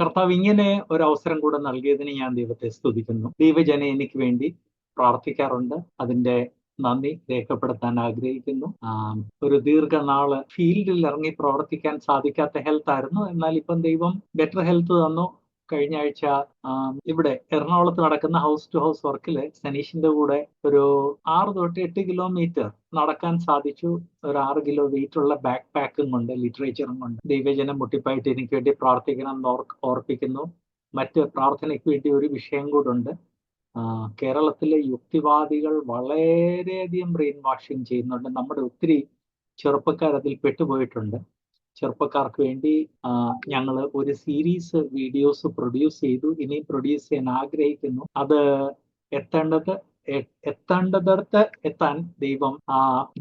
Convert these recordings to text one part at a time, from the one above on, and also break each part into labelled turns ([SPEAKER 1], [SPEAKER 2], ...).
[SPEAKER 1] കർത്താവ് ഇങ്ങനെ ഒരു അവസരം കൂടെ നൽകിയതിന് ഞാൻ ദൈവത്തെ സ്തുതിക്കുന്നു. ദൈവജന എനിക്ക് വേണ്ടി പ്രാർത്ഥിക്കാറുണ്ട്. അതിന്റെ നന്ദി രേഖപ്പെടുത്താൻ ആഗ്രഹിക്കുന്നു. ഒരു ദീർഘനാള് ഫീൽഡിൽ ഇറങ്ങി പ്രവർത്തിക്കാൻ സാധിക്കാത്ത ഹെൽത്ത് ആയിരുന്നു. എന്നാൽ ഇപ്പം ദൈവം ബെറ്റർ ഹെൽത്ത് തന്നു. കഴിഞ്ഞ ആഴ്ച ഇവിടെ എറണാകുളത്ത് നടക്കുന്ന ഹൗസ് ടു ഹൗസ് വർക്കില് സനീഷിന്റെ കൂടെ ഒരു 6 തൊട്ട് 8 കിലോമീറ്റർ നടക്കാൻ സാധിച്ചു. ഒരു 6 കിലോ വെയിറ്റ് ഉള്ള ബാക്ക് പാക്കും കൊണ്ട് ലിറ്ററേച്ചറും കൊണ്ട് ദൈവജനം മുട്ടിപ്പായിട്ട് എനിക്ക് വേണ്ടി പ്രാർത്ഥിക്കണം എന്ന് ഓർപ്പിക്കുന്നു. മറ്റ് പ്രാർത്ഥനയ്ക്ക് വേണ്ടി ഒരു വിഷയം കൂടുണ്ട്. കേരളത്തിലെ യുക്തിവാദികൾ വളരെയധികം ബ്രെയിൻ വാഷിംഗ് ചെയ്യുന്നുണ്ട്. നമ്മുടെ ഒത്തിരി ചെറുപ്പക്കാർ അതിൽ പെട്ടുപോയിട്ടുണ്ട്. ചെറുപ്പക്കാർക്ക് വേണ്ടി ഞങ്ങൾ ഒരു സീരീസ് വീഡിയോസ് പ്രൊഡ്യൂസ് ചെയ്തു. ഇനി പ്രൊഡ്യൂസ് ചെയ്യാൻ ആഗ്രഹിക്കുന്നു. അത് എത്തേണ്ടടത്ത് എത്താൻ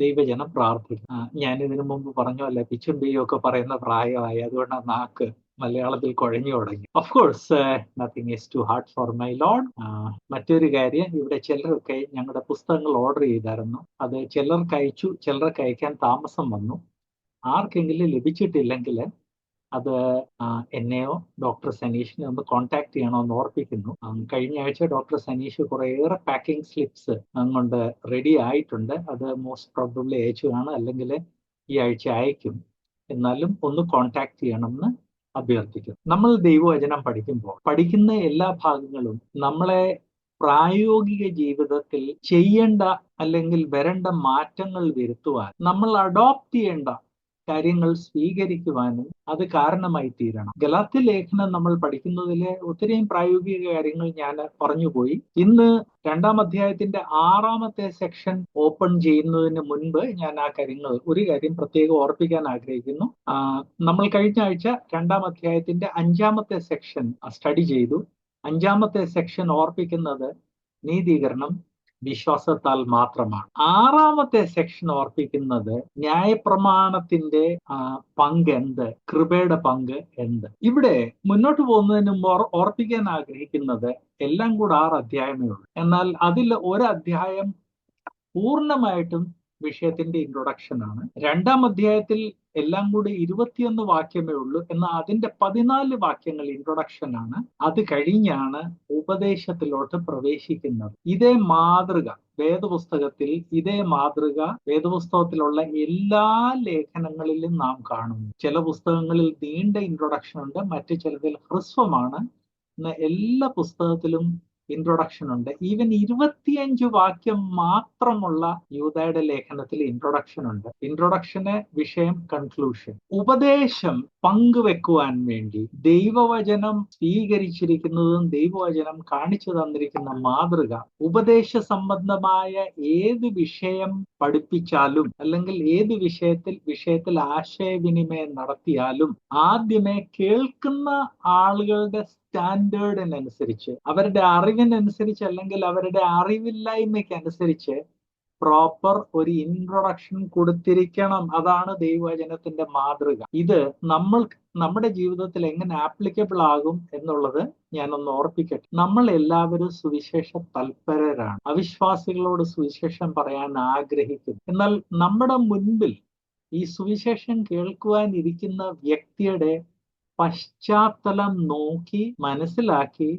[SPEAKER 1] ദൈവജനം പ്രാർത്ഥിക്കും. ഞാൻ ഇതിനു മുമ്പ് പറഞ്ഞു അല്ല, പിച്ചും പെയ്യും ഒക്കെ പറയുന്ന പ്രായമായി, അതുകൊണ്ട് നാക്ക് മലയാളത്തിൽ കുഴഞ്ഞു തുടങ്ങി. Of course nothing is too hard for my lord. മറ്റൊരു കാര്യം, ഇവിടെ ചിലരൊക്കെ ഞങ്ങളുടെ പുസ്തകങ്ങൾ ഓർഡർ ചെയ്തായിരുന്നു. അത് ചിലർക്ക് അയച്ചു, ചിലർക്ക് അയക്കാൻ താമസം വന്നു. ആർക്കെങ്കിലും ലഭിച്ചിട്ടില്ലെങ്കിൽ അത് എന്നെയോ ഡോക്ടർ സനീഷിനെ ഒന്ന് കോൺടാക്ട് ചെയ്യണമെന്ന് ഓർപ്പിക്കുന്നു. കഴിഞ്ഞ ആഴ്ച ഡോക്ടർ സനീഷ് കുറേയേറെ പാക്കിംഗ് സ്ലിപ്സ് കൊണ്ട് റെഡി ആയിട്ടുണ്ട്. അത് മോസ്റ്റ് പ്രോബബ്ലി അയച്ചു കാണും, അല്ലെങ്കിൽ ഈ ആഴ്ച അയക്കും. എന്നാലും ഒന്ന് കോൺടാക്ട് ചെയ്യണമെന്ന് അഭ്യർത്ഥിക്കുന്നു. നമ്മൾ ദൈവവചനം പഠിക്കുമ്പോൾ പഠിക്കുന്ന എല്ലാ ഭാഗങ്ങളും നമ്മളെ പ്രായോഗിക ജീവിതത്തിൽ ചെയ്യേണ്ട അല്ലെങ്കിൽ വരേണ്ട മാറ്റങ്ങൾ വരുത്തുവാൻ, നമ്മൾ അഡോപ്റ്റ് ചെയ്യേണ്ട കാര്യങ്ങൾ സ്വീകരിക്കുവാനും അത് കാരണമായി തീരണം. ഗലാത്യ ലേഖനം നമ്മൾ പഠിക്കുന്നതിലെ ഒത്തിരിയും പ്രായോഗിക കാര്യങ്ങൾ ഞാൻ പറഞ്ഞുപോയി. ഇന്ന് 2-ാം അധ്യായത്തിന്റെ 6-ാമത്തെ സെക്ഷൻ ഓപ്പൺ ചെയ്യുന്നതിന് മുൻപ് ഞാൻ ഒരു കാര്യം പ്രത്യേകം ഓർപ്പിക്കാൻ ആഗ്രഹിക്കുന്നു. നമ്മൾ കഴിഞ്ഞ ആഴ്ച 2-ാം അധ്യായത്തിന്റെ 5-ാമത്തെ സെക്ഷൻ സ്റ്റഡി ചെയ്തു. 5-ാമത്തെ സെക്ഷൻ ഓർപ്പിക്കുന്നത് നീതീകരണം വിശ്വാസത്താൽ മാത്രമാണ്. 6-ാമത്തെ സെക്ഷൻ ഓർപ്പിക്കുന്നത് ന്യായപ്രമാണത്തിന്റെ പങ്ക് എന്ത്, കൃപയുടെ പങ്ക് എന്ത്. ഇവിടെ മുന്നോട്ട് പോകുന്നതിന് മുമ്പ് ഓർപ്പിക്കാൻ ആഗ്രഹിക്കുന്നത് എല്ലാം കൂടെ 6 അധ്യായമേ ഉള്ളൂ. എന്നാൽ അതിൽ ഒരു അധ്യായം പൂർണ്ണമായിട്ടും വിഷയത്തിന്റെ ഇൻട്രൊഡക്ഷൻ ആണ്. 2-ാം അധ്യായത്തിൽ എല്ലാം കൂടി 21 വാക്യമേ ഉള്ളൂ. എന്നാൽ അതിന്റെ 14 വാക്യങ്ങൾ ഇൻട്രൊഡക്ഷൻ ആണ്. അത് കഴിഞ്ഞാണ് ഉപദേശത്തിലോട്ട് പ്രവേശിക്കുന്നത്. ഇതേ മാതൃക വേദപുസ്തകത്തിലുള്ള എല്ലാ ലേഖനങ്ങളിലും നാം കാണുന്നു. ചില പുസ്തകങ്ങളിൽ നീണ്ട ഇൻട്രൊഡക്ഷൻ ഉണ്ട്, മറ്റു ചിലതിൽ ഹ്രസ്വമാണ്. എല്ലാ പുസ്തകത്തിലും ഇൻട്രൊഡക്ഷൻ ഉണ്ട്. ഈവൻ 25 വാക്യം മാത്രമുള്ള യൂദായുടെ ലേഖനത്തിൽ ഇൻട്രൊഡക്ഷൻ ഉണ്ട്. ഇൻട്രൊഡക്ഷന് വിഷയം കൺക്ലൂഷൻ. ഉപദേശം പങ്കുവെക്കുവാൻ വേണ്ടി ദൈവവചനം സ്വീകരിച്ചിരിക്കുന്നതും ദൈവവചനം കാണിച്ചു തന്നിരിക്കുന്ന മാതൃക, ഉപദേശ സംബന്ധമായ ഏത് വിഷയം പഠിപ്പിച്ചാലും അല്ലെങ്കിൽ ഏത് വിഷയത്തിൽ ആശയവിനിമയം നടത്തിയാലും ആദ്യമേ കേൾക്കുന്ന ആളുകളുടെ സ്റ്റാൻഡേർഡിനനുസരിച്ച്, അവരുടെ അറിവിനനുസരിച്ച് അല്ലെങ്കിൽ അവരുടെ അറിവില്ലായ്മയ്ക്ക് അനുസരിച്ച് പ്രോപ്പർ ഒരു ഇൻട്രൊഡക്ഷൻ കൊടുത്തിരിക്കണം. അതാണ് ദൈവവചനത്തിന്റെ മാതൃക. ഇത് നമ്മുടെ ജീവിതത്തിൽ എങ്ങനെ ആപ്ലിക്കബിൾ ആകും എന്നുള്ളത് ഞാനൊന്ന് ഓർപ്പിക്കട്ടെ. നമ്മൾ എല്ലാവരും സുവിശേഷ തൽപരരാണ്. അവിശ്വാസികളോട് സുവിശേഷം പറയാൻ ആഗ്രഹിക്കും. എന്നാൽ നമ്മുടെ മുൻപിൽ ഈ സുവിശേഷം കേൾക്കുവാനിരിക്കുന്ന വ്യക്തിയുടെ പശ്ചാത്തലം നോക്കി മനസ്സിലാക്കി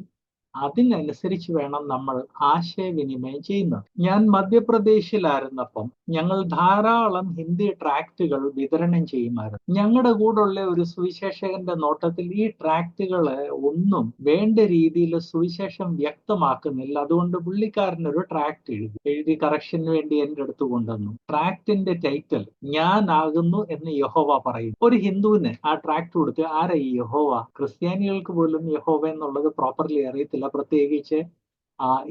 [SPEAKER 1] അതിനനുസരിച്ച് വേണം നമ്മൾ ആശയവിനിമയം ചെയ്യുന്നത്. ഞാൻ മധ്യപ്രദേശിലായിരുന്നപ്പം ഞങ്ങൾ ധാരാളം ഹിന്ദി ട്രാക്റ്റുകൾ വിതരണം ചെയ്യുമായിരുന്നു. ഞങ്ങളുടെ കൂടെയുള്ള ഒരു സുവിശേഷകന്റെ നോട്ടത്തിൽ ഈ ട്രാക്റ്റുകള് ഒന്നും വേണ്ട രീതിയിൽ സുവിശേഷം വ്യക്തമാക്കുന്നില്ല. അതുകൊണ്ട് പുള്ളിക്കാരനൊരു ട്രാക്ട് എഴുതി കറക്ഷന് വേണ്ടി എൻ്റെ അടുത്ത് കൊണ്ടുവന്നു. ട്രാക്റ്റിന്റെ ടൈറ്റിൽ ഞാനാകുന്നു എന്ന് യഹോവ പറയും. ഒരു ഹിന്ദുവിന് ആ ട്രാക്ട് കൊടുത്ത് ആരാ ഈ യഹോവ? ക്രിസ്ത്യാനികൾക്ക് പോലും യഹോവ എന്നുള്ളത് പ്രോപ്പർലി അറിയത്തില്ല, പ്രത്യേകിച്ച്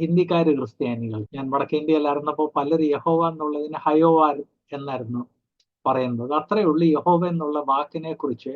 [SPEAKER 1] ഹിന്ദിക്കാര് ക്രിസ്ത്യാനികൾ. ഞാൻ വടക്കേ ഇന്ത്യയിലായിരുന്നപ്പോൾ പലരും യഹോവ എന്നുള്ളതിന് ഹയോവ എന്നായിരുന്നു പറയുന്നത്. അത്രയേ ഉള്ളൂ യഹോവ എന്നുള്ള വാക്കിനെ കുറിച്ച്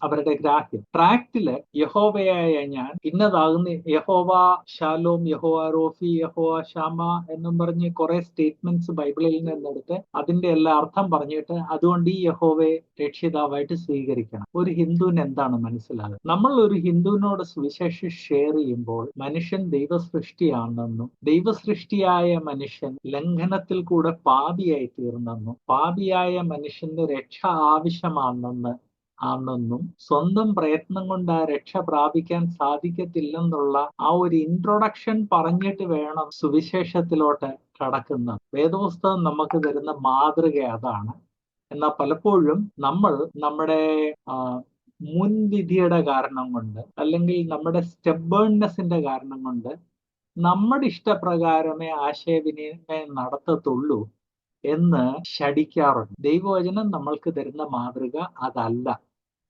[SPEAKER 1] അവരുടെ ഗ്രാഹ്യം. ട്രാക്റ്റില് യഹോവയായ ഞാൻ ഇന്നതാകുന്ന, യഹോവ ശാലോം, യഹോവ റോഫി, യഹോവ ഷാമ എന്നും പറഞ്ഞ് കുറെ സ്റ്റേറ്റ്മെന്റ്സ് ബൈബിളിൽ നിന്നെടുത്ത് അതിന്റെ എല്ലാ അർത്ഥം പറഞ്ഞിട്ട് അതുകൊണ്ട് ഈ യഹോവയെ രക്ഷിതാവായിട്ട് സ്വീകരിക്കണം. ഒരു ഹിന്ദുവിന് എന്താണ് മനസ്സിലാകുന്നത്? നമ്മൾ ഒരു ഹിന്ദുവിനോട് സുവിശേഷം ഷെയർ ചെയ്യുമ്പോൾ മനുഷ്യൻ ദൈവസൃഷ്ടിയാണെന്നും ദൈവസൃഷ്ടിയായ മനുഷ്യൻ ലംഘനത്തിൽ കൂടെ പാപിയായി തീർന്നെന്നും പാപിയായ മനുഷ്യന്റെ രക്ഷ ആവശ്യമാണെന്ന് ആണെന്നും സ്വന്തം പ്രയത്നം കൊണ്ട് ആ രക്ഷ പ്രാപിക്കാൻ സാധിക്കത്തില്ലെന്നുള്ള ആ ഒരു ഇൻട്രൊഡക്ഷൻ പറഞ്ഞിട്ട് വേണം സുവിശേഷത്തിലോട്ട് കടക്കുന്നത്. വേദപുസ്തകം നമുക്ക് തരുന്ന മാതൃക അതാണ്. എന്നാൽ പലപ്പോഴും നമ്മൾ നമ്മുടെ മുൻവിധിയുടെ കാരണം കൊണ്ട്, അല്ലെങ്കിൽ നമ്മുടെ സ്റ്റെബേൺനെസിന്റെ കാരണം കൊണ്ട് നമ്മുടെ ഇഷ്ടപ്രകാരമേ ആശയവിനിമയം നടത്തത്തുള്ളൂ എന്ന് ശഠിക്കാറുണ്ട്. ദൈവവചനം നമ്മൾക്ക് തരുന്ന മാതൃക അതല്ല.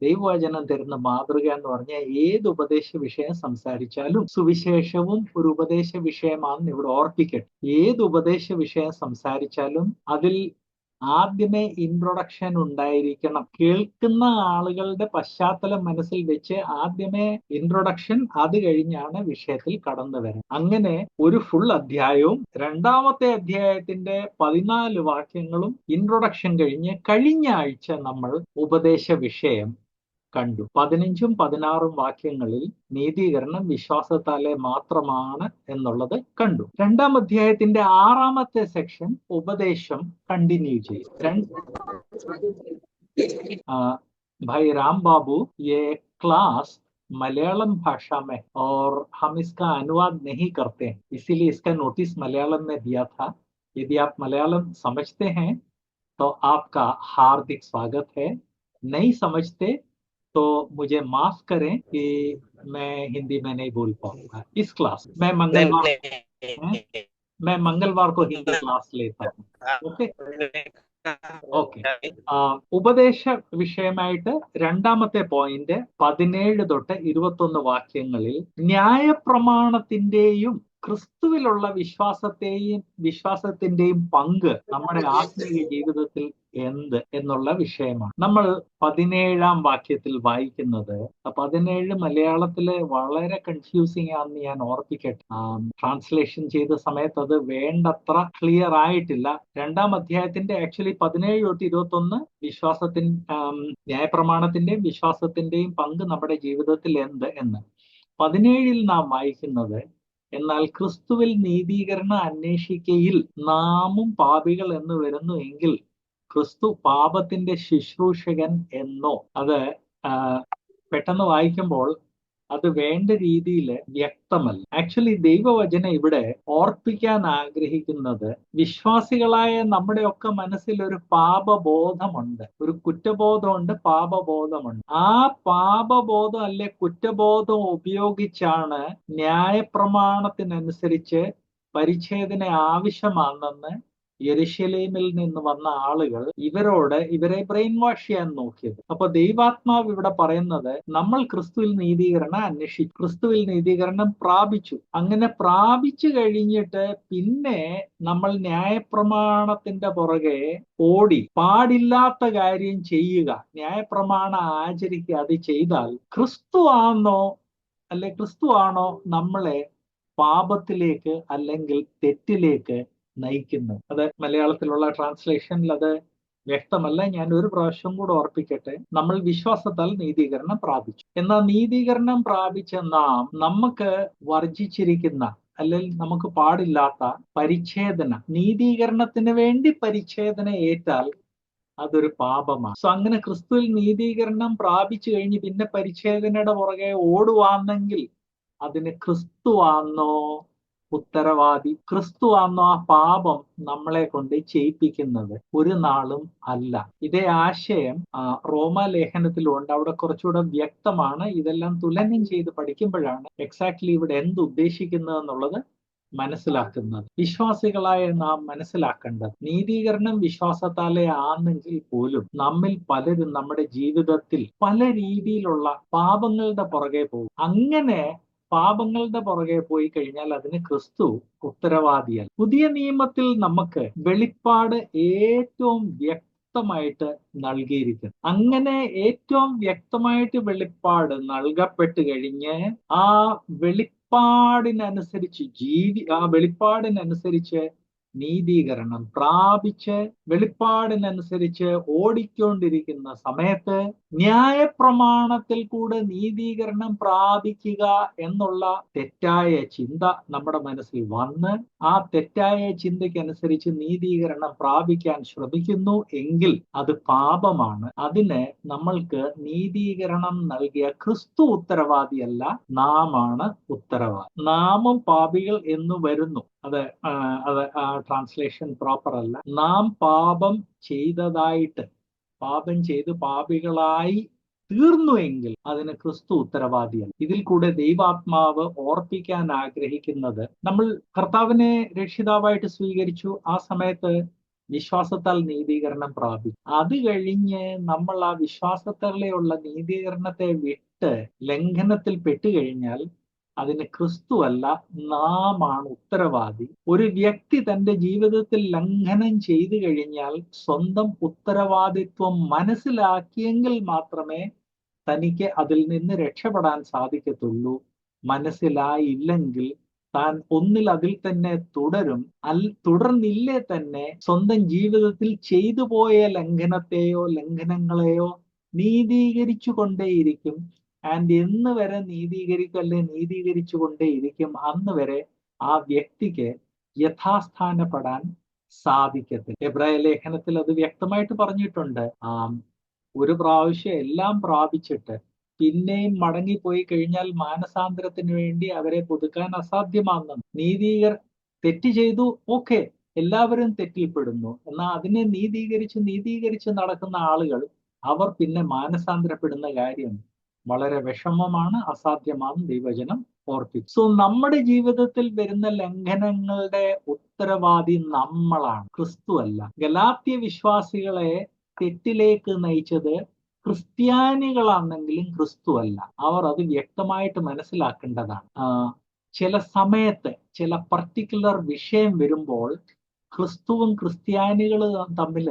[SPEAKER 1] ദൈവവചനം തരുന്ന മാതൃക എന്ന് പറഞ്ഞാൽ ഏത് ഉപദേശ വിഷയം സംസാരിച്ചാലും, സുവിശേഷവും ഒരു ഉപദേശ വിഷയമാണെന്ന് ഇവിടെ ഓർപ്പിക്കട്ടെ. ഏത് ഉപദേശ വിഷയം സംസാരിച്ചാലും അതിൽ ആദ്യമേ ഇൻട്രൊഡക്ഷൻ ഉണ്ടായിരിക്കണം. കേൾക്കുന്ന ആളുകളുടെ പശ്ചാത്തലം മനസ്സിൽ വെച്ച് ആദ്യമേ ഇൻട്രൊഡക്ഷൻ, അത് കഴിഞ്ഞാണ് വിഷയത്തിൽ കടന്നു വരുന്നത്. അങ്ങനെ ഒരു ഫുൾ അധ്യായവും രണ്ടാമത്തെ അധ്യായത്തിന്റെ 14 വാക്യങ്ങളും ഇൻട്രൊഡക്ഷൻ കഴിഞ്ഞ് കഴിഞ്ഞ ആഴ്ച നമ്മൾ ഉപദേശ വിഷയം കണ്ടു. 15ഉം 16ഉം വാക്യങ്ങളിൽ നീതീകരണം വിശ്വാസത്താലെ മാത്രമാണ് എന്നുള്ളത് കണ്ടു. രണ്ടാം അധ്യായത്തിന്റെ 6ാമത്തെ സെക്ഷൻ ഉപദേശം കണ്ടിന്യൂ ചെയ്യും. भाई राम बाबू, ये क्लास मलयालम भाषा में और हम इसका अनुवाद नहीं करते हैं, इसीलिए इसका नोटिस मलयालम में दिया था. यदि आप मलयालम समझते हैं तो आपका हार्दिक स्वागत है. नहीं समझते तो मुझे माफ करें कि मैं हिंदी में नहीं बोल पाऊंगा. इस क्लास मैं मंगलवार को हिंदी क्लास लेता हूँ. Okay okay. ഉപദേശ വിഷയമായിട്ട് രണ്ടാമത്തെ പോയിന്റ് 17 തൊട്ട് 21 വാക്യങ്ങളിൽ ന്യായപ്രമാണത്തിന്റെയും ക്രിസ്തുവിലുള്ള വിശ്വാസത്തിന്റെയും പങ്ക് നമ്മുടെ ആത്മീയ ജീവിതത്തിൽ എന്ത് എന്നുള്ള വിഷയമാണ് നമ്മൾ 17ാം വാക്യത്തിൽ വായിക്കുന്നത്. 17 മലയാളത്തില് വളരെ കൺഫ്യൂസിംഗ് ആണെന്ന് ഞാൻ ഓർപ്പിക്കട്ടെ. ട്രാൻസ്ലേഷൻ ചെയ്ത സമയത്ത് അത് വേണ്ടത്ര ക്ലിയർ ആയിട്ടില്ല. രണ്ടാം അധ്യായത്തിന്റെ ആക്ച്വലി 17 തൊട്ട് 21 ന്യായപ്രമാണത്തിന്റെയും വിശ്വാസത്തിന്റെയും പങ്ക് നമ്മുടെ ജീവിതത്തിൽ എന്ത് എന്ന്. 17 നാം വായിക്കുന്നത്, എന്നാൽ ക്രിസ്തുവിൽ നീതീകരണം അന്വേഷിക്കയിൽ നാമും പാപികൾ എന്ന് വരുന്നു എങ്കിൽ ക്രിസ്തു പാപത്തിന്റെ ശുശ്രൂഷകൻ എന്നോ. അത് പെട്ടെന്ന് വായിക്കുമ്പോൾ അത് വേണ്ട രീതിയിൽ വ്യക്തമല്ല. ആക്ച്വലി ദൈവവചനം ഇവിടെ ഓർപ്പിക്കാൻ ആഗ്രഹിക്കുന്നത്, വിശ്വാസികളായ നമ്മുടെയൊക്കെ മനസ്സിൽ ഒരു പാപബോധമുണ്ട്, ഒരു കുറ്റബോധമുണ്ട്, പാപബോധമുണ്ട്. ആ പാപബോധം അല്ലെ കുറ്റബോധം ഉപയോഗിച്ചാണ് ന്യായപ്രമാണത്തിനനുസരിച്ച് പരിച്ഛേദന ആവശ്യമാണെന്ന് യെരുശലേമിൽ നിന്ന് വന്ന ആളുകൾ ഇവരെ ബ്രെയിൻ വാഷ് ചെയ്യാൻ നോക്കിയത്. അപ്പൊ ദൈവാത്മാവ് ഇവിടെ പറയുന്നത്, നമ്മൾ ക്രിസ്തുവിൽ നീതീകരണം അന്വേഷിച്ചു, ക്രിസ്തുവിൽ നീതീകരണം പ്രാപിച്ചു. അങ്ങനെ പ്രാപിച്ചു കഴിഞ്ഞിട്ട് പിന്നെ നമ്മൾ ന്യായപ്രമാണത്തിന്റെ പുറകെ ഓടി പാടില്ലാത്ത കാര്യം ചെയ്യുക, ന്യായപ്രമാണം ആചരിക്കുക. അത് ചെയ്താൽ ക്രിസ്തു ആണോ നമ്മളെ പാപത്തിലേക്ക് അല്ലെങ്കിൽ തെറ്റിലേക്ക് നയിക്കുന്നത്? അത് മലയാളത്തിലുള്ള ട്രാൻസ്ലേഷനിൽ അത് വ്യക്തമല്ല. ഞാൻ ഒരു പ്രാവശ്യം കൂടെ ഓർപ്പിക്കട്ടെ. നമ്മൾ വിശ്വാസത്താൽ നീതീകരണം പ്രാപിച്ചു. എന്നാൽ നീതീകരണം പ്രാപിച്ച നാം നമുക്ക് വർജിച്ചിരിക്കുന്ന അല്ലെങ്കിൽ നമുക്ക് പാടില്ലാത്ത പരിച്ഛേദന, നീതീകരണത്തിന് വേണ്ടി പരിച്ഛേദന ഏറ്റാൽ അതൊരു പാപമാണ്. സോ അങ്ങനെ ക്രിസ്തുവിൽ നീതീകരണം പ്രാപിച്ചു കഴിഞ്ഞ് പിന്നെ പരിച്ഛേദനയുടെ പുറകെ ഓടുവാണെങ്കിൽ അതിന് ക്രിസ്തുവാന്നോ ഉത്തരവാദി? ക്രിസ്തുവാന്നോ ആ പാപം നമ്മളെ കൊണ്ട് ചെയ്യിപ്പിക്കുന്നത്? ഒരു നാളും അല്ല. ഇതേ ആശയം റോമാലേഖനത്തിലുണ്ട്. അവിടെ കുറച്ചുകൂടെ വ്യക്തമാണ്. ഇതെല്ലാം തുലനം ചെയ്ത് പഠിക്കുമ്പോഴാണ് എക്സാക്ട്ലി ഇവിടെ എന്ത് ഉദ്ദേശിക്കുന്നത് എന്നുള്ളത് മനസ്സിലാക്കുന്നത്. വിശ്വാസികളായ നാം മനസ്സിലാക്കേണ്ടത്, നീതീകരണം വിശ്വാസത്താലേ ആണെങ്കിൽ പോലും നമ്മിൽ പലരും നമ്മുടെ ജീവിതത്തിൽ പല രീതിയിലുള്ള പാപങ്ങളുടെ പുറകെ പോകും. അങ്ങനെ പാപങ്ങളുടെ പുറകെ പോയി കഴിഞ്ഞാൽ അതിന് ക്രിസ്തു ഉത്തരവാദിയല്ല. പുതിയ നിയമത്തിൽ നമുക്ക് വെളിപ്പാട് ഏറ്റവും വ്യക്തമായിട്ട് നൽകിയിരിക്കുന്നു. അങ്ങനെ ഏറ്റവും വ്യക്തമായിട്ട് വെളിപ്പാട് നൽകപ്പെട്ട് കഴിഞ്ഞ് ആ വെളിപ്പാടിനനുസരിച്ച് വെളിപ്പാടിനനുസരിച്ച് നീതീകരണം പ്രാപിച്ച് വെളിപ്പാടിനനുസരിച്ച് ഓടിക്കൊണ്ടിരിക്കുന്ന സമയത്ത് ന്യായപ്രമാണത്തിൽ കൂടെ നീതീകരണം പ്രാപിക്കുക എന്നുള്ള തെറ്റായ ചിന്ത നമ്മുടെ മനസ്സിൽ വന്ന് ആ തെറ്റായ ചിന്തയ്ക്കനുസരിച്ച് നീതീകരണം പ്രാപിക്കാൻ ശ്രമിക്കുന്നു എങ്കിൽ അത് പാപമാണ്. അതിന് നമ്മൾക്ക് നീതീകരണം നൽകിയ ക്രിസ്തു ഉത്തരവാദിയല്ല, നാമാണ് ഉത്തരവാദി. നാമും പാപികൾ എന്ന് വരുന്നു. അത് ട്രാൻസ്ലേഷൻ പ്രോപ്പർ അല്ല. നാം പാപം ചെയ്തതായിട്ട്, പാപം ചെയ്ത് പാപികളായി തീർന്നുവെങ്കിൽ അതിന് ക്രിസ്തു ഉത്തരവാദിയല്ല. ഇതിൽ കൂടെ ദൈവാത്മാവ് ഓർപ്പിക്കാൻ ആഗ്രഹിക്കുന്നത്, നമ്മൾ കർത്താവിനെ രക്ഷിതാവായിട്ട് സ്വീകരിച്ചു, ആ സമയത്ത് വിശ്വാസത്താൽ നീതീകരണം പ്രാപിച്ചു. അത് കഴിഞ്ഞ് നമ്മൾ ആ വിശ്വാസത്താലെയുള്ള നീതീകരണത്തെ വിട്ട് ലംഘനത്തിൽ പെട്ടുകഴിഞ്ഞാൽ അതിന് ക്രിസ്തു അല്ല, നാമാണ് ഉത്തരവാദി. ഒരു വ്യക്തി തന്റെ ജീവിതത്തിൽ ലംഘനം ചെയ്തു കഴിഞ്ഞാൽ സ്വന്തം ഉത്തരവാദിത്വം മനസ്സിലാക്കിയെങ്കിൽ മാത്രമേ തനിക്ക് അതിൽ നിന്ന് രക്ഷപ്പെടാൻ സാധിക്കത്തുള്ളൂ. മനസ്സിലായില്ലെങ്കിൽ താൻ ഒന്നിൽ അതിൽ തന്നെ തുടരും. തുടർന്നില്ലേ തന്നെ സ്വന്തം ജീവിതത്തിൽ ചെയ്തു പോയ ലംഘനങ്ങളെയോ നീതീകരിച്ചു കൊണ്ടേയിരിക്കും. ആൻഡ് എന്ന് വരെ നീതീകരിച്ചു കൊണ്ടേയിരിക്കും, അന്ന് വരെ ആ വ്യക്തിക്ക് യഥാസ്ഥാനപ്പെടാൻ സാധിക്കത്തില്ല. എബ്രായ ലേഖനത്തിൽ അത് വ്യക്തമായിട്ട് പറഞ്ഞിട്ടുണ്ട്. ഒരു പ്രാവശ്യം എല്ലാം പ്രാപിച്ചിട്ട് പിന്നെയും മടങ്ങിപ്പോയി കഴിഞ്ഞാൽ മാനസാന്തരത്തിന് വേണ്ടി അവരെ പുതുക്കാൻ അസാധ്യമാണെന്ന്. തെറ്റ് ചെയ്തു, ഓക്കെ, എല്ലാവരും തെറ്റിൽപ്പെടുന്നു. എന്നാൽ അതിനെ നീതീകരിച്ച് നടക്കുന്ന ആളുകൾ, അവർ പിന്നെ മാനസാന്തരപ്പെടുന്ന കാര്യം വളരെ വിഷമമാണ്, അസാധ്യമാണ്. ദൈവജനം ഓർപ്പിച്ചു. സോ നമ്മുടെ ജീവിതത്തിൽ വരുന്ന ലംഘനങ്ങളുടെ ഉത്തരവാദി നമ്മളാണ്, ക്രിസ്തു അല്ല. ഗലാത്യ വിശ്വാസികളെ തെറ്റിലേക്ക് നയിച്ചത് ക്രിസ്ത്യാനികളാണെങ്കിലും ക്രിസ്തു അല്ല. അവർ അത് വ്യക്തമായിട്ട് മനസ്സിലാക്കേണ്ടതാണ്. ചില സമയത്ത് ചില പർട്ടിക്കുലർ വിഷയം വരുമ്പോൾ ക്രിസ്തുവും ക്രിസ്ത്യാനികളും തമ്മിൽ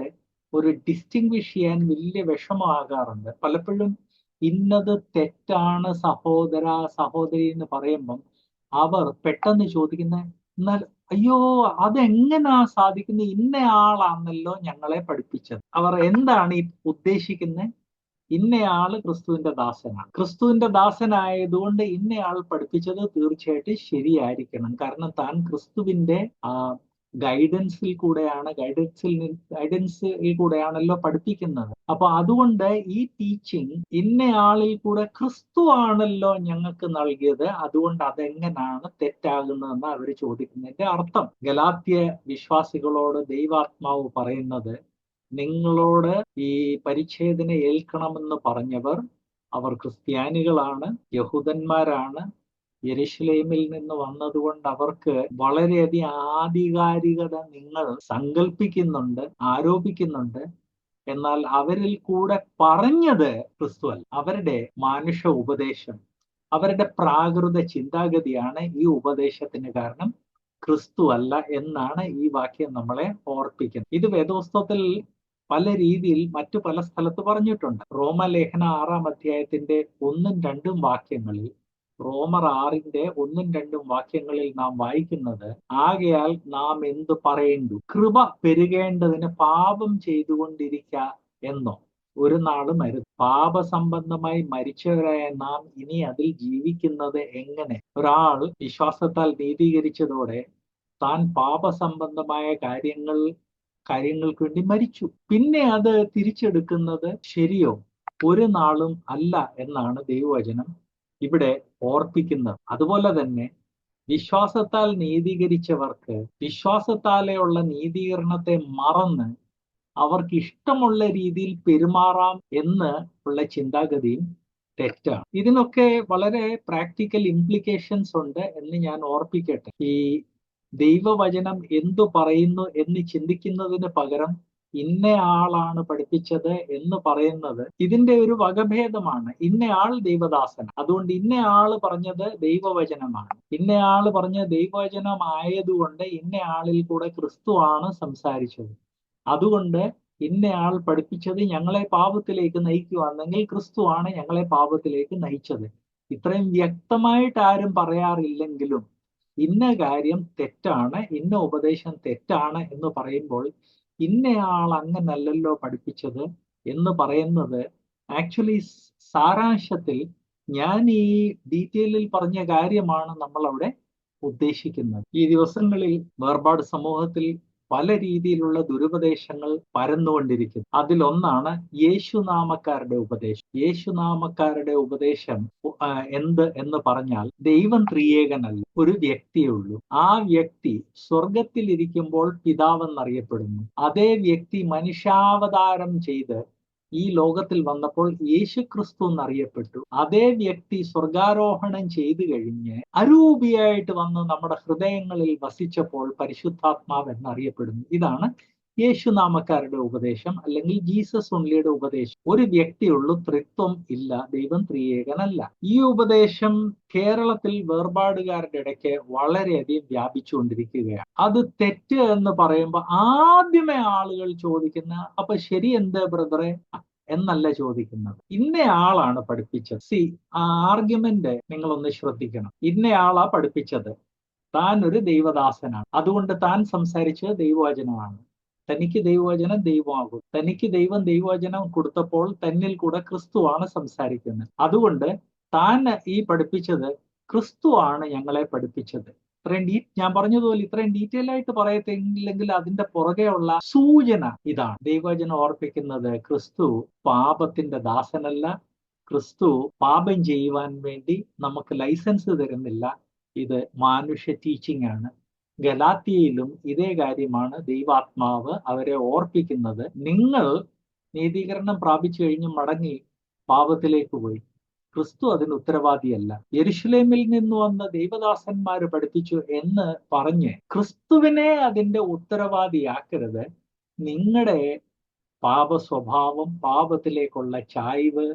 [SPEAKER 1] ഒരു ഡിസ്റ്റിങ്വിഷ് ചെയ്യാൻ വലിയ വിഷമമാകാറുണ്ട്. പലപ്പോഴും ഇന്നത് തെറ്റാണ് സഹോദരി എന്ന് പറയുമ്പം അവർ പെട്ടെന്ന് ചോദിക്കുന്ന, എന്നാൽ അയ്യോ അതെങ്ങനാ സാധിക്കുന്നത്, ഇന്നയാളാണല്ലോ ഞങ്ങളെ പഠിപ്പിച്ചത്. അവർ എന്താണ് ഈ ഉദ്ദേശിക്കുന്നത്? ഇന്നയാള് ക്രിസ്തുവിന്റെ ദാസനാണ്, ക്രിസ്തുവിന്റെ ദാസനായതുകൊണ്ട് ഇന്നയാൾ പഠിപ്പിച്ചത് തീർച്ചയായിട്ടും ശരിയായിരിക്കണം. കാരണം താൻ ക്രിസ്തുവിന്റെ ഗൈഡൻസിൽ കൂടെയാണല്ലോ പഠിപ്പിക്കുന്നത്. അപ്പൊ അതുകൊണ്ട് ഈ ടീച്ചിങ് ഇന്നയാളിൽ കൂടെ ക്രിസ്തു ആണല്ലോ ഞങ്ങൾക്ക് നൽകിയത്, അതുകൊണ്ട് അതെങ്ങനാണ് തെറ്റാകുന്നതെന്ന് അവർ ചോദിക്കുന്നതിന്റെ അർത്ഥം. ഗലാത്യ വിശ്വാസികളോട് ദൈവാത്മാവ് പറയുന്നത്, നിങ്ങളോട് ഈ പരിച്ഛേദന ഏൽക്കണമെന്ന് പറഞ്ഞവർ അവർ ക്രിസ്ത്യാനികളാണ്, യഹൂദന്മാരാണ്, യെരുശലേമിൽ നിന്ന് വന്നതുകൊണ്ട് അവർക്ക് വളരെയധികം ആധികാരികത നിങ്ങൾ സങ്കല്പിക്കുന്നുണ്ട്, ആരോപിക്കുന്നുണ്ട്. എന്നാൽ അവരിൽ കൂടെ പറഞ്ഞത് ക്രിസ്തു അല്ല. അവരുടെ മാനുഷ ഉപദേശം, അവരുടെ പ്രാകൃത ചിന്താഗതിയാണ് ഈ ഉപദേശത്തിന് കാരണം, ക്രിസ്തു അല്ല എന്നാണ് ഈ വാക്യം നമ്മളെ ഓർപ്പിക്കുന്നത്. ഇത് വേദപുസ്തകത്തിൽ പല രീതിയിൽ മറ്റു പല സ്ഥലത്ത് പറഞ്ഞിട്ടുണ്ട്. റോമലേഖന 6-ാം അധ്യായത്തിന്റെ 1-2 വാക്യങ്ങളിൽ, റോമർ 6-ന്റെ 1-2 വാക്യങ്ങളിൽ നാം വായിക്കുന്നത്, ആകയാൽ നാം എന്തു പറയേണ്ടു, കൃപ പെരുകേണ്ടതിന് പാപം ചെയ്തുകൊണ്ടിരിക്ക എന്നോ ഒരു നാളും അരുത്. പാപസംബന്ധമായി മരിച്ചവരായ നാം ഇനി അതിൽ ജീവിക്കുന്നത് എങ്ങനെ? ഒരാൾ വിശ്വാസത്താൽ നീതീകരിച്ചതോടെ താൻ പാപസംബന്ധമായ കാര്യങ്ങൾക്ക് വേണ്ടി മരിച്ചു. പിന്നെ അത് തിരിച്ചെടുക്കുന്നത് ശരിയോ? ഒരു നാളും അല്ല എന്നാണ് ദൈവവചനം ഇവിടെ ഓർപ്പിക്കുന്നത്. അതുപോലെ തന്നെ വിശ്വാസത്താൽ നീതീകരിച്ചവർക്ക് വിശ്വാസത്താലെയുള്ള നീതീകരണത്തെ മറന്ന് അവർക്ക് ഇഷ്ടമുള്ള രീതിയിൽ പെരുമാറാം എന്ന് ഉള്ള ചിന്താഗതിയും തെറ്റാണ്. ഇതിനൊക്കെ വളരെ പ്രാക്ടിക്കൽ ഇംപ്ലിക്കേഷൻസ് ഉണ്ട് എന്ന് ഞാൻ ഓർപ്പിക്കട്ടെ. ഈ ദൈവവചനം എന്തു പറയുന്നു എന്ന് ചിന്തിക്കുന്നതിന് പകരം ഇന്നയാളാണ് പഠിപ്പിച്ചത് എന്ന് പറയുന്നത് ഇതിന്റെ ഒരു വകഭേദമാണ്. ഇന്നയാൾ ദൈവദാസൻ, അതുകൊണ്ട് ഇന്നയാള് പറഞ്ഞത് ദൈവവചനമാണ്. ഇന്നയാള് പറഞ്ഞ ദൈവവചനം ആയതുകൊണ്ട് ഇന്നയാളിൽ കൂടെ ക്രിസ്തു ആണ് സംസാരിച്ചത്. അതുകൊണ്ട് ഇന്നയാൾ പഠിപ്പിച്ചത് ഞങ്ങളെ പാപത്തിലേക്ക് നയിക്കുവാണെങ്കിൽ ക്രിസ്തു ആണ് ഞങ്ങളെ പാപത്തിലേക്ക് നയിച്ചത്. ഇത്രയും വ്യക്തമായിട്ട് ആരും പറയാറില്ലെങ്കിലും ഇന്ന കാര്യം തെറ്റാണ്, ഇന്ന ഉപദേശം തെറ്റാണ് എന്ന് പറയുമ്പോൾ ഇന്നയാൾ അങ്ങനല്ലല്ലോ പഠിപ്പിച്ചത് എന്ന് പറയുന്നത് ആക്ച്വലി സാരാംശത്തിൽ ഞാൻ ഈ ഡീറ്റെയിലിൽ പറഞ്ഞ കാര്യമാണ് നമ്മൾ അവിടെ ഉദ്ദേശിക്കുന്നത്. ഈ ദിവസങ്ങളിൽ വേർപാട് സമൂഹത്തിൽ പല രീതിയിലുള്ള ദുരുപദേശങ്ങൾ പരന്നുകൊണ്ടിരിക്കുന്നു. അതിലൊന്നാണ് യേശുനാമക്കാരുടെ ഉപദേശം. യേശുനാമക്കാരുടെ ഉപദേശം എന്ത് എന്ന് പറഞ്ഞാൽ, ദൈവം ത്രിയേകനല്ല, ഒരു വ്യക്തിയേ ഉള്ളൂ. ആ വ്യക്തി സ്വർഗത്തിലിരിക്കുമ്പോൾ പിതാവെന്നറിയപ്പെടുന്നു. അതേ വ്യക്തി മനുഷ്യാവതാരം ചെയ്ത് ഈ ലോകത്തിൽ വന്നപ്പോൾ യേശു ക്രിസ്തു എന്നറിയപ്പെട്ടു. അതേ വ്യക്തി സ്വർഗാരോഹണം ചെയ്തു കഴിഞ്ഞ് അരൂപിയായിട്ട് വന്ന് നമ്മുടെ ഹൃദയങ്ങളിൽ വസിച്ചപ്പോൾ പരിശുദ്ധാത്മാവ് എന്നറിയപ്പെടുന്നു. ഇതാണ് യേശുനാമക്കാരുടെ ഉപദേശം, അല്ലെങ്കിൽ ജീസസ് ഓൺലിയുടെ ഉപദേശം. ഒരു വ്യക്തിയുള്ളൂ, ത്രിത്വം ഇല്ല, ദൈവം ത്രിയേകനല്ല. ഈ ഉപദേശം കേരളത്തിൽ വേർപാടുകാരുടെ ഇടയ്ക്ക് വളരെയധികം വ്യാപിച്ചുകൊണ്ടിരിക്കുകയാണ്. അത് തെറ്റ് എന്ന് പറയുമ്പോൾ ആദ്യമേ ആളുകൾ ചോദിക്കുന്ന, അപ്പൊ ശരി എന്ത് ബ്രദറെ എന്നല്ല ചോദിക്കുന്നത്, ഇന്നയാളാണ് പഠിപ്പിച്ചത്. ആർഗ്യുമെന്റ് നിങ്ങളൊന്ന് ശ്രദ്ധിക്കണം. ഇന്നയാളാ പഠിപ്പിച്ചത്, താൻ ഒരു ദൈവദാസനാണ്, അതുകൊണ്ട് താൻ സംസാരിച്ചത് ദൈവവചനമാണ്. തനിക്ക് ദൈവവചനം ദൈവമാകും. തനിക്ക് ദൈവം ദൈവവചനം കൊടുത്തപ്പോൾ തന്നിൽ കൂടെ ക്രിസ്തുവാണ് സംസാരിക്കുന്നത്. അതുകൊണ്ട് താൻ ഈ പഠിപ്പിച്ചത് ക്രിസ്തുവാണ് ഞങ്ങളെ പഠിപ്പിച്ചത്. ഞാൻ പറഞ്ഞതുപോലെ ഇത്രയും ഡീറ്റെയിൽ ആയിട്ട് പറയത്തില്ലെങ്കിൽ അതിന്റെ പുറകെയുള്ള സൂചന ഇതാണ്. ദൈവവചനം ഓർപ്പിക്കുന്നത് ക്രിസ്തു പാപത്തിന്റെ ദാസനല്ല, ക്രിസ്തു പാപം ചെയ്യുവാൻ വേണ്ടി നമുക്ക് ലൈസൻസ് തരുന്നില്ല. ഇത് മാനുഷ്യ ടീച്ചിങ് ആണ്. ഗലാത്യയിലും ഇതേ കാര്യമാണ് ദൈവാത്മാവ് അവരെ ഓർപ്പിക്കുന്നത്. നിങ്ങൾ നീതീകരണം പ്രാപിച്ചു കഴിഞ്ഞ് മടങ്ങി പാപത്തിലേക്ക് പോയി, ക്രിസ്തു അതിന് ഉത്തരവാദിയല്ല. യെരുശലേമിൽ നിന്ന് വന്ന ദൈവദാസന്മാര് പഠിപ്പിച്ചു എന്ന് പറഞ്ഞ് ക്രിസ്തുവിനെ അതിന്റെ ഉത്തരവാദിയാക്കരുത്. നിങ്ങളുടെ പാപ സ്വഭാവം, പാപത്തിലേക്കുള്ള ചായ്വ്,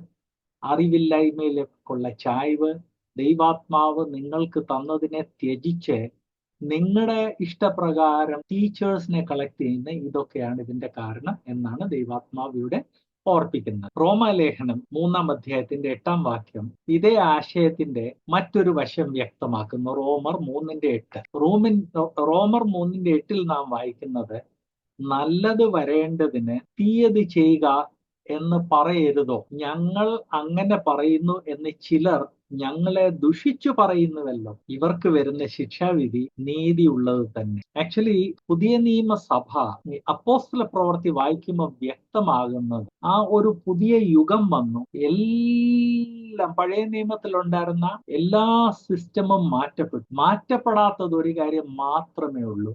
[SPEAKER 1] അറിവില്ലായ്മയിലേക്കുള്ള ചായ്വ്, ദൈവാത്മാവ് നിങ്ങൾക്ക് തന്നതിനെ ത്യജിച്ച് നിങ്ങളുടെ ഇഷ്ടപ്രകാരം ടീച്ചേഴ്സിനെ കളക്ട് ചെയ്യുന്ന ഇതൊക്കെയാണ് ഇതിന്റെ കാരണം എന്നാണ് ദൈവാത്മാവ് ഇവിടെ ഓർപ്പിക്കുന്നത്. റോമാലേഖനം 3-ാം അധ്യായത്തിന്റെ 8-ാം വാക്യം ഇതേ ആശയത്തിന്റെ മറ്റൊരു വശം വ്യക്തമാക്കുന്നു. റോമർ 3:8. റോമർ 3:8 നാം വായിക്കുന്നത്, നല്ലത് വരേണ്ടതിന് തീയത് ചെയ്യുക എന്ന് പറയരുതോ, ഞങ്ങൾ അങ്ങനെ പറയുന്നു എന്ന് ചിലർ ഞങ്ങളെ ദുഷിച്ചു പറയുന്നുവല്ലോ, ഇവർക്ക് വരുന്ന ശിക്ഷാവിധി നീതിയുള്ളത് തന്നെ. ആക്ച്വലി പുതിയ നിയമസഭ അപ്പോസ്തല പ്രവൃത്തി വായിക്കുമ്പോൾ വ്യക്തമാകുന്നത് ആ ഒരു പുതിയ യുഗം വന്നു. എല്ലാം പഴയ നിയമത്തിലുണ്ടായിരുന്ന എല്ലാ സിസ്റ്റമും മാറ്റപ്പെടാത്തത് ഒരു കാര്യം മാത്രമേ ഉള്ളൂ,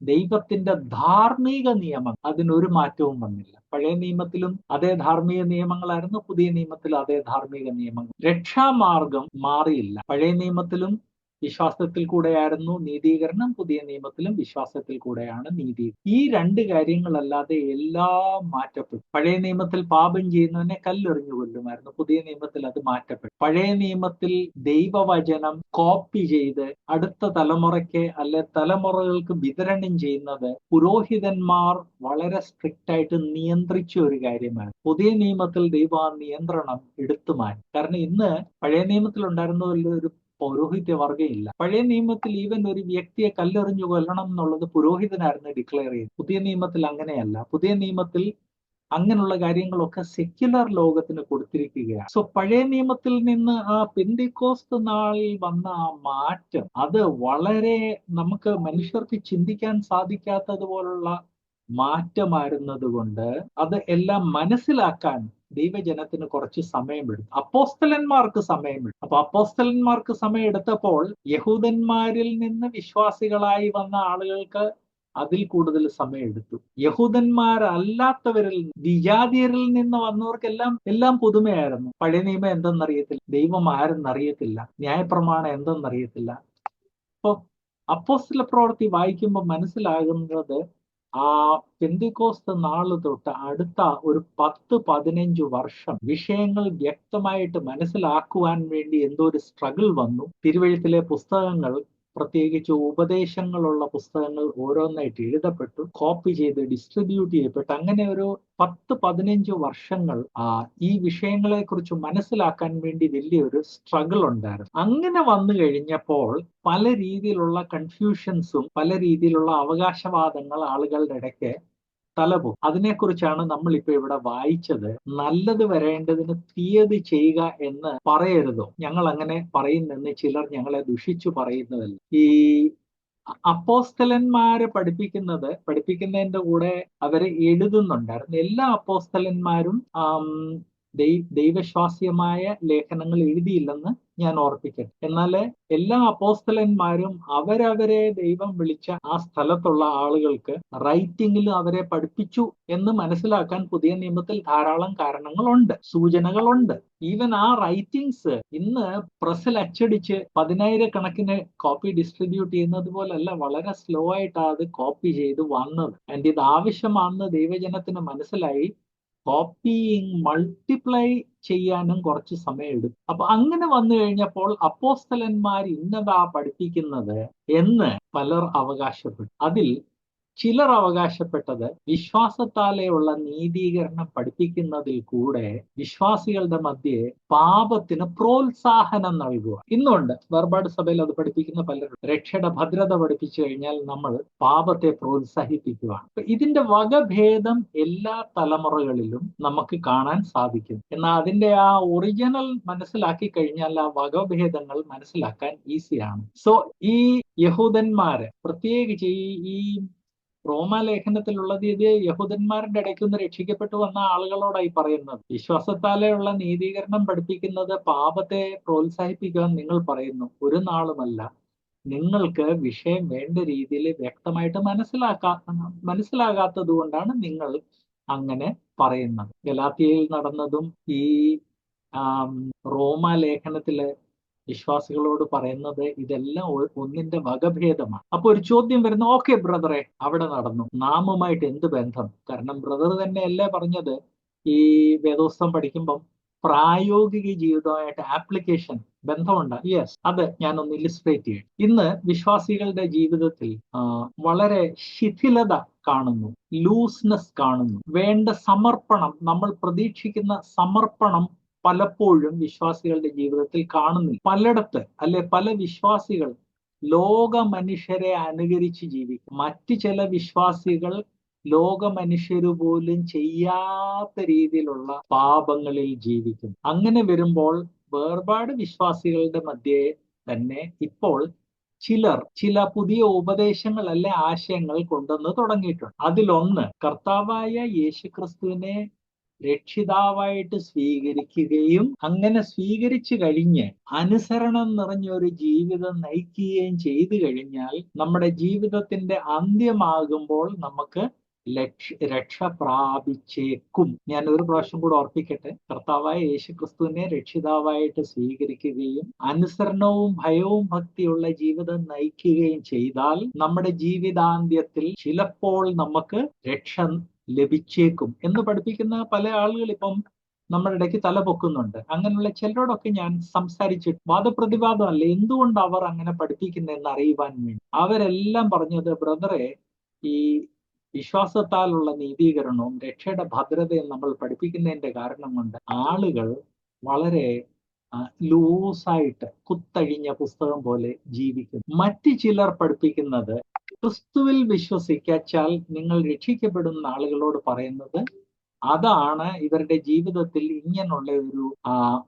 [SPEAKER 1] ദൈവത്തിന്റെ ധാർമ്മിക നിയമം. അതിനൊരു മാറ്റവും വന്നില്ല. പഴയ നിയമത്തിലും അതേ ധാർമ്മിക നിയമങ്ങളായിരുന്നു, പുതിയ നിയമത്തിലും അതേ ധാർമ്മിക നിയമങ്ങൾ. രക്ഷാമാർഗം മാറിയില്ല. പഴയ നിയമത്തിലും വിശ്വാസത്തിൽ കൂടെയായിരുന്നു നീതീകരണം, പുതിയ നിയമത്തിലും വിശ്വാസത്തിൽ കൂടെയാണ് നീതി. ഈ രണ്ട് കാര്യങ്ങളല്ലാതെ എല്ലാം മാറ്റപ്പെട്ടു. പഴയ നിയമത്തിൽ പാപം ചെയ്യുന്നവനെ കല്ലെറിഞ്ഞു കൊല്ലുമായിരുന്നു, പുതിയ നിയമത്തിൽ അത് മാറ്റപ്പെട്ടു. പഴയ നിയമത്തിൽ ദൈവവചനം കോപ്പി ചെയ്ത് അടുത്ത തലമുറയ്ക്ക് അല്ലെ തലമുറകൾക്ക് വിതരണം ചെയ്യുന്നത് പുരോഹിതന്മാർ വളരെ സ്ട്രിക്റ്റ് ആയിട്ട് നിയന്ത്രിച്ച ഒരു കാര്യമായിരുന്നു. പുതിയ നിയമത്തിൽ ദൈവം ആ നിയന്ത്രണം എടുത്തു മാറ്റി. കാരണം ഇന്ന് പഴയ നിയമത്തിൽ ഉണ്ടായിരുന്നതിൽ ഒരു പൗരോഹിത്യവർഗം ഇല്ല. പഴയ നിയമത്തിൽ ഈവൻ ഒരു വ്യക്തിയെ കല്ലെറിഞ്ഞു കൊല്ലണം എന്നുള്ളത് പുരോഹിതനായിരുന്നു ഡിക്ലെയർ ചെയ്തത്. പുതിയ നിയമത്തിൽ അങ്ങനെയല്ല. പുതിയ നിയമത്തിൽ അങ്ങനെയുള്ള കാര്യങ്ങളൊക്കെ സെക്യുലർ ലോകത്തിന് കൊടുത്തിരിക്കുകയാണ്. സോ പഴയ നിയമത്തിൽ നിന്ന് ആ പെന്തിക്കോസ്ത് നാളിൽ വന്ന ആ മാറ്റം, അത് വളരെ നമുക്ക് മനുഷ്യർക്ക് ചിന്തിക്കാൻ സാധിക്കാത്തതുപോലുള്ള മാറ്റമായിരുന്നത് കൊണ്ട് അത് എല്ലാം മനസ്സിലാക്കാൻ ദൈവജനത്തിന് കുറച്ച് സമയമെടുത്തു. അപ്പോസ്തലന്മാർക്ക് സമയമെടുത്തു. അപ്പൊ അപ്പോസ്തലന്മാർക്ക് സമയമെടുത്തപ്പോൾ യഹൂദന്മാരിൽ നിന്ന് വിശ്വാസികളായി വന്ന ആളുകൾക്ക് അതിൽ കൂടുതൽ സമയമെടുത്തു. യഹൂദന്മാരല്ലാത്തവരിൽ, വിജാതിയരിൽ നിന്ന് വന്നവർക്കെല്ലാം പുതുമയായിരുന്നു. പഴയ നിയമം എന്തെന്നറിയത്തില്ല, ദൈവം ആരെന്നറിയത്തില്ല, ന്യായപ്രമാണം എന്തെന്നറിയത്തില്ല. അപ്പൊ അപ്പോസ്തല പ്രവൃത്തി വായിക്കുമ്പോൾ മനസ്സിലാകുന്നത് ആ പെന്തിക്കോസ്ത് നാള് തൊട്ട് അടുത്ത ഒരു 10-15 വർഷം വിഷയങ്ങൾ വ്യക്തമായിട്ട് മനസ്സിലാക്കുവാൻ വേണ്ടി എന്തോ ഒരു സ്ട്രഗിൾ വന്നു. തിരുവെഴുത്തിലെ പുസ്തകങ്ങൾ പ്രത്യേകിച്ച് ഉപദേശങ്ങളുള്ള പുസ്തകങ്ങൾ ഓരോന്നായിട്ട് എഴുതപ്പെട്ടു, കോപ്പി ചെയ്ത് ഡിസ്ട്രിബ്യൂട്ട് ചെയ്യപ്പെട്ടു. അങ്ങനെ ഒരു 10-15 വർഷങ്ങൾ ഈ വിഷയങ്ങളെ കുറിച്ച് മനസ്സിലാക്കാൻ വേണ്ടി വലിയൊരു സ്ട്രഗിൾ ഉണ്ടായിരുന്നു. അങ്ങനെ വന്നു കഴിഞ്ഞപ്പോൾ പല രീതിയിലുള്ള കൺഫ്യൂഷൻസും പല രീതിയിലുള്ള അവകാശവാദങ്ങൾ ആളുകളുടെ ഇടയ്ക്ക് തലപൊക്കും. അതിനെക്കുറിച്ചാണ് നമ്മൾ ഇപ്പൊ ഇവിടെ വായിച്ചത്. നല്ലത് വരേണ്ടതിന് തീയത് ചെയ്യുക എന്ന് പറയരുതോ, ഞങ്ങൾ അങ്ങനെ പറയുന്നെന്ന് ചിലർ ഞങ്ങളെ ദുഷിച്ചു പറയുന്നതല്ല. ഈ അപ്പോസ്തലന്മാര് പഠിപ്പിക്കുന്നതിന്റെ കൂടെ അവര് എഴുതുന്നുണ്ടായിരുന്നു. എല്ലാ അപ്പോസ്തലന്മാരും ദൈവശ്വാസ്യമായ ലേഖനങ്ങൾ എഴുതിയില്ലെന്ന് ഞാൻ ഓർപ്പിക്കട്ടെ. എന്നാൽ എല്ലാ അപ്പോസ്തലന്മാരും അവരവരെ ദൈവം വിളിച്ച ആ സ്ഥലത്തുള്ള ആളുകൾക്ക് റൈറ്റിംഗിൽ അവരെ പഠിപ്പിച്ചു എന്ന് മനസ്സിലാക്കാൻ പുതിയ നിയമത്തിൽ ധാരാളം കാരണങ്ങളുണ്ട്, സൂചനകളുണ്ട്. ഈവൻ ആ റൈറ്റിംഗ്സ് ഇന്ന് പ്രസിൽ അച്ചടിച്ച് 10,000-കണക്കിന് കോപ്പി ഡിസ്ട്രിബ്യൂട്ട് ചെയ്യുന്നത് പോലല്ല, വളരെ സ്ലോ ആയിട്ടാണ് അത് കോപ്പി ചെയ്ത് വന്നത്. ആൻഡ് ഇത് ആവശ്യമാണെന്ന് ദൈവജനത്തിന് മനസ്സിലായി. കോപ്പിയിങ് മൾട്ടിപ്ലൈ ചെയ്യാനും കുറച്ച് സമയം എടുക്കും. അപ്പൊ അങ്ങനെ വന്നു കഴിഞ്ഞപ്പോൾ അപ്പോസ്തലന്മാർ ഇന്നതാ പഠിപ്പിക്കുന്നത് എന്ന് പലർ അവകാശപ്പെട്ടു. അതിൽ ചിലർ അവകാശപ്പെട്ടത് വിശ്വാസത്താലെയുള്ള നീതീകരണം പഠിപ്പിക്കുന്നതിൽ കൂടെ വിശ്വാസികളുടെ മധ്യേ പാപത്തിന് പ്രോത്സാഹനം നൽകുക. ഇന്നുണ്ട് വേർപാട് സഭയിൽ അത് പഠിപ്പിക്കുന്ന പലരും. രക്ഷയുടെ ഭദ്രത പഠിപ്പിച്ചു കഴിഞ്ഞാൽ നമ്മൾ പാപത്തെ പ്രോത്സാഹിപ്പിക്കുകയാണ്. ഇതിന്റെ വകഭേദം എല്ലാ തലമുറകളിലും നമുക്ക് കാണാൻ സാധിക്കും. എന്നാൽ അതിന്റെ ആ ഒറിജിനൽ മനസ്സിലാക്കി കഴിഞ്ഞാൽ ആ വകഭേദങ്ങൾ മനസ്സിലാക്കാൻ ഈസിയാണ്. സോ ഈ യഹൂദന്മാര് പ്രത്യേകിച്ച് ഈ റോമാലേഖനത്തിലുള്ളത് ഇത് യഹൂദന്മാരുടെ ഇടയ്ക്കൊന്ന് രക്ഷിക്കപ്പെട്ടു വന്ന ആളുകളോടായി പറയുന്നത്. വിശ്വാസത്താലെയുള്ള നീതീകരണം പഠിപ്പിക്കുന്നത് പാപത്തെ പ്രോത്സാഹിപ്പിക്കാൻ നിങ്ങൾ പറയുന്നു. ഒരു നാളുമല്ല. നിങ്ങൾക്ക് വിഷയം വേണ്ട രീതിയിൽ വ്യക്തമായിട്ട് മനസ്സിലാകാത്തത് കൊണ്ടാണ് നിങ്ങൾ അങ്ങനെ പറയുന്നത്. ഗലാത്യയിൽ നടന്നതും ഈ റോമാലേഖനത്തില് വിശ്വാസികളോട് പറയുന്നത് ഇതെല്ലാം ഒന്നിന്റെ വകഭേദമാണ്. അപ്പൊ ഒരു ചോദ്യം വരുന്നു, ഓക്കെ ബ്രദറെ, അവിടെ നടന്നു, നാമുമായിട്ട് എന്ത് ബന്ധം? കാരണം ബ്രദർ തന്നെയല്ലേ പറഞ്ഞത് ഈ വേദോസ്തം പഠിക്കുമ്പം പ്രായോഗിക ജീവിതമായിട്ട് ആപ്ലിക്കേഷൻ ബന്ധമുണ്ട്. യെസ്, അത് ഞാനൊന്ന് ഇല്ലുസ്ട്രേറ്റ് ചെയ്യും. ഇന്ന് വിശ്വാസികളുടെ ജീവിതത്തിൽ വളരെ ശിഥിലത കാണുന്നു, ലൂസ്നെസ് കാണുന്നു. വേണ്ട സമർപ്പണം, നമ്മൾ പ്രതീക്ഷിക്കുന്ന സമർപ്പണം പലപ്പോഴും വിശ്വാസികളുടെ ജീവിതത്തിൽ കാണുന്നില്ല. പലയിടത്ത് പല വിശ്വാസികൾ ലോക മനുഷ്യരെ അനുകരിച്ച് ജീവിക്കും. മറ്റു ചില വിശ്വാസികൾ ലോക മനുഷ്യര് പോലും ചെയ്യാത്ത രീതിയിലുള്ള പാപങ്ങളിൽ ജീവിക്കും. അങ്ങനെ വരുമ്പോൾ വേർപാട് വിശ്വാസികളുടെ മധ്യേ തന്നെ ഇപ്പോൾ ചില പുതിയ ഉപദേശങ്ങൾ ആശയങ്ങൾ കൊണ്ടുവന്ന് തുടങ്ങിയിട്ടുണ്ട്. അതിലൊന്ന്, കർത്താവായ യേശുക്രിസ്തുവിനെ രക്ഷിതാവായിട്ട് സ്വീകരിക്കുകയും അങ്ങനെ സ്വീകരിച്ചു കഴിഞ്ഞ് അനുസരണം നിറഞ്ഞൊരു ജീവിതം നയിക്കുകയും ചെയ്തു കഴിഞ്ഞാൽ നമ്മുടെ ജീവിതത്തിന്റെ അന്ത്യമാകുമ്പോൾ നമുക്ക് രക്ഷ പ്രാപിച്ചേക്കും. ഞാൻ ഒരു പ്രാവശ്യം കൂടെ ഓർപ്പിക്കട്ടെ. കർത്താവായ യേശുക്രിസ്തുവിനെ രക്ഷിതാവായിട്ട് സ്വീകരിക്കുകയും അനുസരണവും ഭയവും ഭക്തിയുള്ള ജീവിതം നയിക്കുകയും ചെയ്താൽ നമ്മുടെ ജീവിതാന്ത്യത്തിൽ ചിലപ്പോൾ നമുക്ക് രക്ഷ ലഭിച്ചേക്കും എന്ന് പഠിപ്പിക്കുന്ന പല ആളുകൾ ഇപ്പം നമ്മുടെ ഇടയ്ക്ക് തലപൊക്കുന്നുണ്ട്. അങ്ങനെയുള്ള ചിലരോടൊക്കെ ഞാൻ സംസാരിച്ചിട്ട് വാദപ്രതിവാദമല്ല, എന്തുകൊണ്ട് അവർ അങ്ങനെ പഠിപ്പിക്കുന്നതെന്ന് അറിയുവാൻ വേണ്ടി. അവരെല്ലാം പറഞ്ഞത്, ബ്രദറെ, ഈ വിശ്വാസത്താലുള്ള നീതീകരണവും രക്ഷയുടെ ഭദ്രതയും നമ്മൾ പഠിപ്പിക്കുന്നതിന്റെ കാരണം കൊണ്ട് ആളുകൾ വളരെ ലൂസായിട്ട് കുത്തഴിഞ്ഞ പുസ്തകം പോലെ ജീവിക്കുന്നു. മറ്റു ചിലർ പഠിപ്പിക്കുന്നത്, ക്രിസ്തുവിൽ വിശ്വസിക്കാച്ചാൽ നിങ്ങൾ രക്ഷിക്കപ്പെടുന്ന ആളുകളോട് പറയുന്നത് അതാണ് ഇവരുടെ ജീവിതത്തിൽ ഇങ്ങനെയുള്ള ഒരു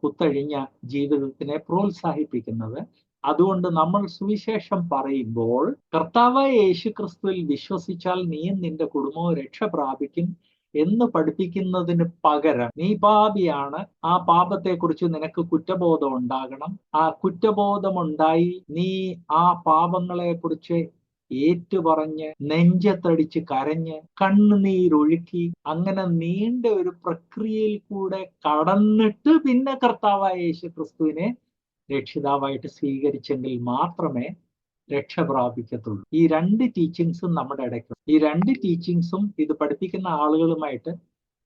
[SPEAKER 1] കുത്തഴിഞ്ഞ ജീവിതത്തിനെ പ്രോത്സാഹിപ്പിക്കുന്നത്. അതുകൊണ്ട് നമ്മൾ സുവിശേഷം പറയുമ്പോൾ കർത്താവായ യേശു ക്രിസ്തുവിൽ വിശ്വസിച്ചാൽ നീയും നിന്റെ കുടുംബവും രക്ഷ പ്രാപിക്കും എന്ന് പഠിപ്പിക്കുന്നതിന് പകരം, നീ പാപിയാണ്, ആ പാപത്തെക്കുറിച്ച് നിനക്ക് കുറ്റബോധം ഉണ്ടാകണം, ആ കുറ്റബോധമുണ്ടായി നീ ആ പാപങ്ങളെ കുറിച്ച് ഏറ്റുപറഞ്ഞ് നെഞ്ചത്തടിച്ച് കരഞ്ഞ് കണ്ണുനീരൊഴുക്കി അങ്ങനെ നീണ്ട ഒരു പ്രക്രിയയിൽ കൂടെ കടന്നിട്ട് പിന്നെ കർത്താവായ യേശു ക്രിസ്തുവിനെ രക്ഷിതാവായിട്ട് സ്വീകരിച്ചെങ്കിൽ മാത്രമേ രക്ഷ പ്രാപിക്കത്തുള്ളൂ. ഈ രണ്ട് ടീച്ചിങ്സും നമ്മുടെ ഇടയ്ക്ക്, ഈ രണ്ട് ടീച്ചിങ്സും ഇത് പഠിപ്പിക്കുന്ന ആളുകളുമായിട്ട്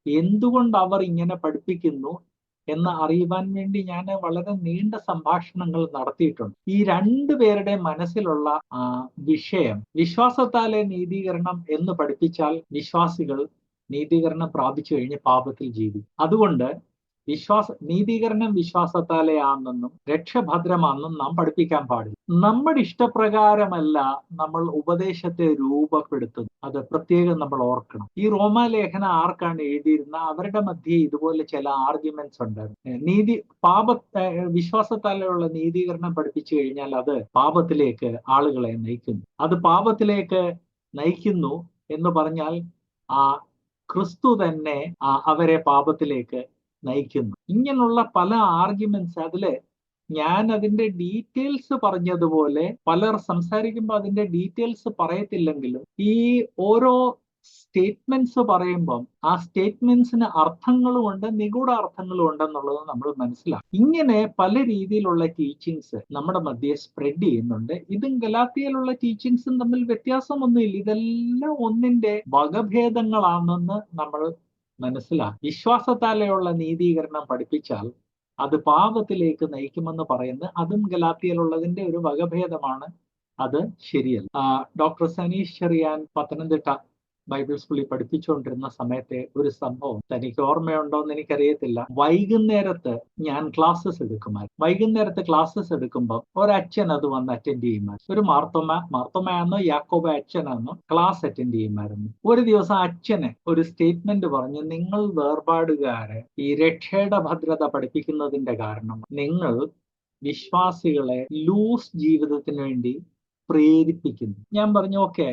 [SPEAKER 1] എന്തുകൊണ്ട് അവർ ഇങ്ങനെ പഠിപ്പിക്കുന്നു എന്ന് അറിയുവാൻ വേണ്ടി ഞാൻ വളരെ നീണ്ട സംഭാഷണങ്ങൾ നടത്തിയിട്ടുണ്ട്. ഈ രണ്ടുപേരുടെ മനസ്സിലുള്ള വിഷയം, വിശ്വാസത്താലെ നീതീകരണം എന്ന് പഠിപ്പിച്ചാൽ വിശ്വാസികൾ നീതീകരണം പ്രാപിച്ചു കഴിഞ്ഞ് പാപത്തിൽ ജീവിക്കും. അതുകൊണ്ട് നീതീകരണം വിശ്വാസത്താലെ ആണെന്നും രക്ഷഭദ്രമാണെന്നും നാം പഠിപ്പിക്കാൻ പാടില്ല. നമ്മുടെ ഇഷ്ടപ്രകാരമല്ല നമ്മൾ ഉപദേശത്തെ രൂപപ്പെടുത്തുന്നത്. അത് പ്രത്യേകം നമ്മൾ ഓർക്കണം. ഈ റോമാലേഖനം ആർക്കാണ് എഴുതിയിരുന്ന അവരുടെ മധ്യേ ഇതുപോലെ ചില ആർഗ്യുമെന്റ്സ് ഉണ്ടായിരുന്നു. വിശ്വാസത്താലുള്ള നീതീകരണം പഠിപ്പിച്ചു കഴിഞ്ഞാൽ അത് പാപത്തിലേക്ക് ആളുകളെ നയിക്കുന്നു. അത് പാപത്തിലേക്ക് നയിക്കുന്നു എന്ന് പറഞ്ഞാൽ ക്രിസ്തു തന്നെ അവരെ പാപത്തിലേക്ക് നയിക്കുന്നു. ഇങ്ങനെയുള്ള പല ആർഗ്യുമെന്റ്സ്, അതില് ഞാൻ അതിന്റെ ഡീറ്റെയിൽസ് പറഞ്ഞതുപോലെ പലർ സംസാരിക്കുമ്പോൾ അതിന്റെ ഡീറ്റെയിൽസ് പറയത്തില്ലെങ്കിലും ഈ ഓരോ സ്റ്റേറ്റ്മെന്റ്സ് പറയുമ്പം ആ സ്റ്റേറ്റ്മെന്റ്സിന് അർത്ഥങ്ങളും ഉണ്ട്, നിഗൂഢ അർത്ഥങ്ങളും ഉണ്ടെന്നുള്ളത് നമ്മൾ മനസ്സിലാക്കും. ഇങ്ങനെ പല രീതിയിലുള്ള ടീച്ചിങ്സ് നമ്മുടെ മധ്യേ സ്പ്രെഡ് ചെയ്യുന്നുണ്ട്. ഇതും ഗലാത്യയിലുള്ള ടീച്ചിങ്സും തമ്മിൽ വ്യത്യാസമൊന്നുമില്ല. ഇതെല്ലാം ഒന്നിന്റെ വകഭേദങ്ങളാണെന്ന് നമ്മൾ മനസ്സിലാക്കും. വിശ്വാസത്താലെയുള്ള നീതീകരണം പഠിപ്പിച്ചാൽ അത് പാപത്തിലേക്ക് നയിക്കുമെന്ന് പറയുന്നത് അതും ഗലാത്യയിലുള്ളതിന്റെ ഒരു വകഭേദമാണ്. അത് ശരിയല്ല. ഡോക്ടർ സനീഷ് ചെറിയാൻ പത്തനംതിട്ട ബൈബിൾ സ്കൂളിൽ പഠിപ്പിച്ചുകൊണ്ടിരുന്ന സമയത്തെ ഒരു സംഭവം തനിക്ക് ഓർമ്മയുണ്ടോ എന്ന് എനിക്കറിയത്തില്ല. വൈകുന്നേരത്ത് ഞാൻ ക്ലാസ്സസ് എടുക്കുമ്പോൾ ഒരച്ഛൻ അത് വന്ന് അറ്റൻഡ് ചെയ്യുമായിരുന്നു. ഒരു മാർത്തോമയാണെന്നോ യാക്കോബ അച്ഛനാണെന്നോ ക്ലാസ് അറ്റൻഡ് ചെയ്യുമായിരുന്നു. ഒരു ദിവസം അച്ഛന് ഒരു സ്റ്റേറ്റ്മെന്റ് പറഞ്ഞു, നിങ്ങൾ വേർപാടുകാരെ ഈ രക്ഷയുടെ ഭദ്രത പഠിപ്പിക്കുന്നതിന്റെ കാരണം നിങ്ങൾ വിശ്വാസികളെ ലൂസ് ജീവിതത്തിന് വേണ്ടി പ്രേരിപ്പിക്കുന്നു. ഞാൻ പറഞ്ഞു, ഓക്കെ,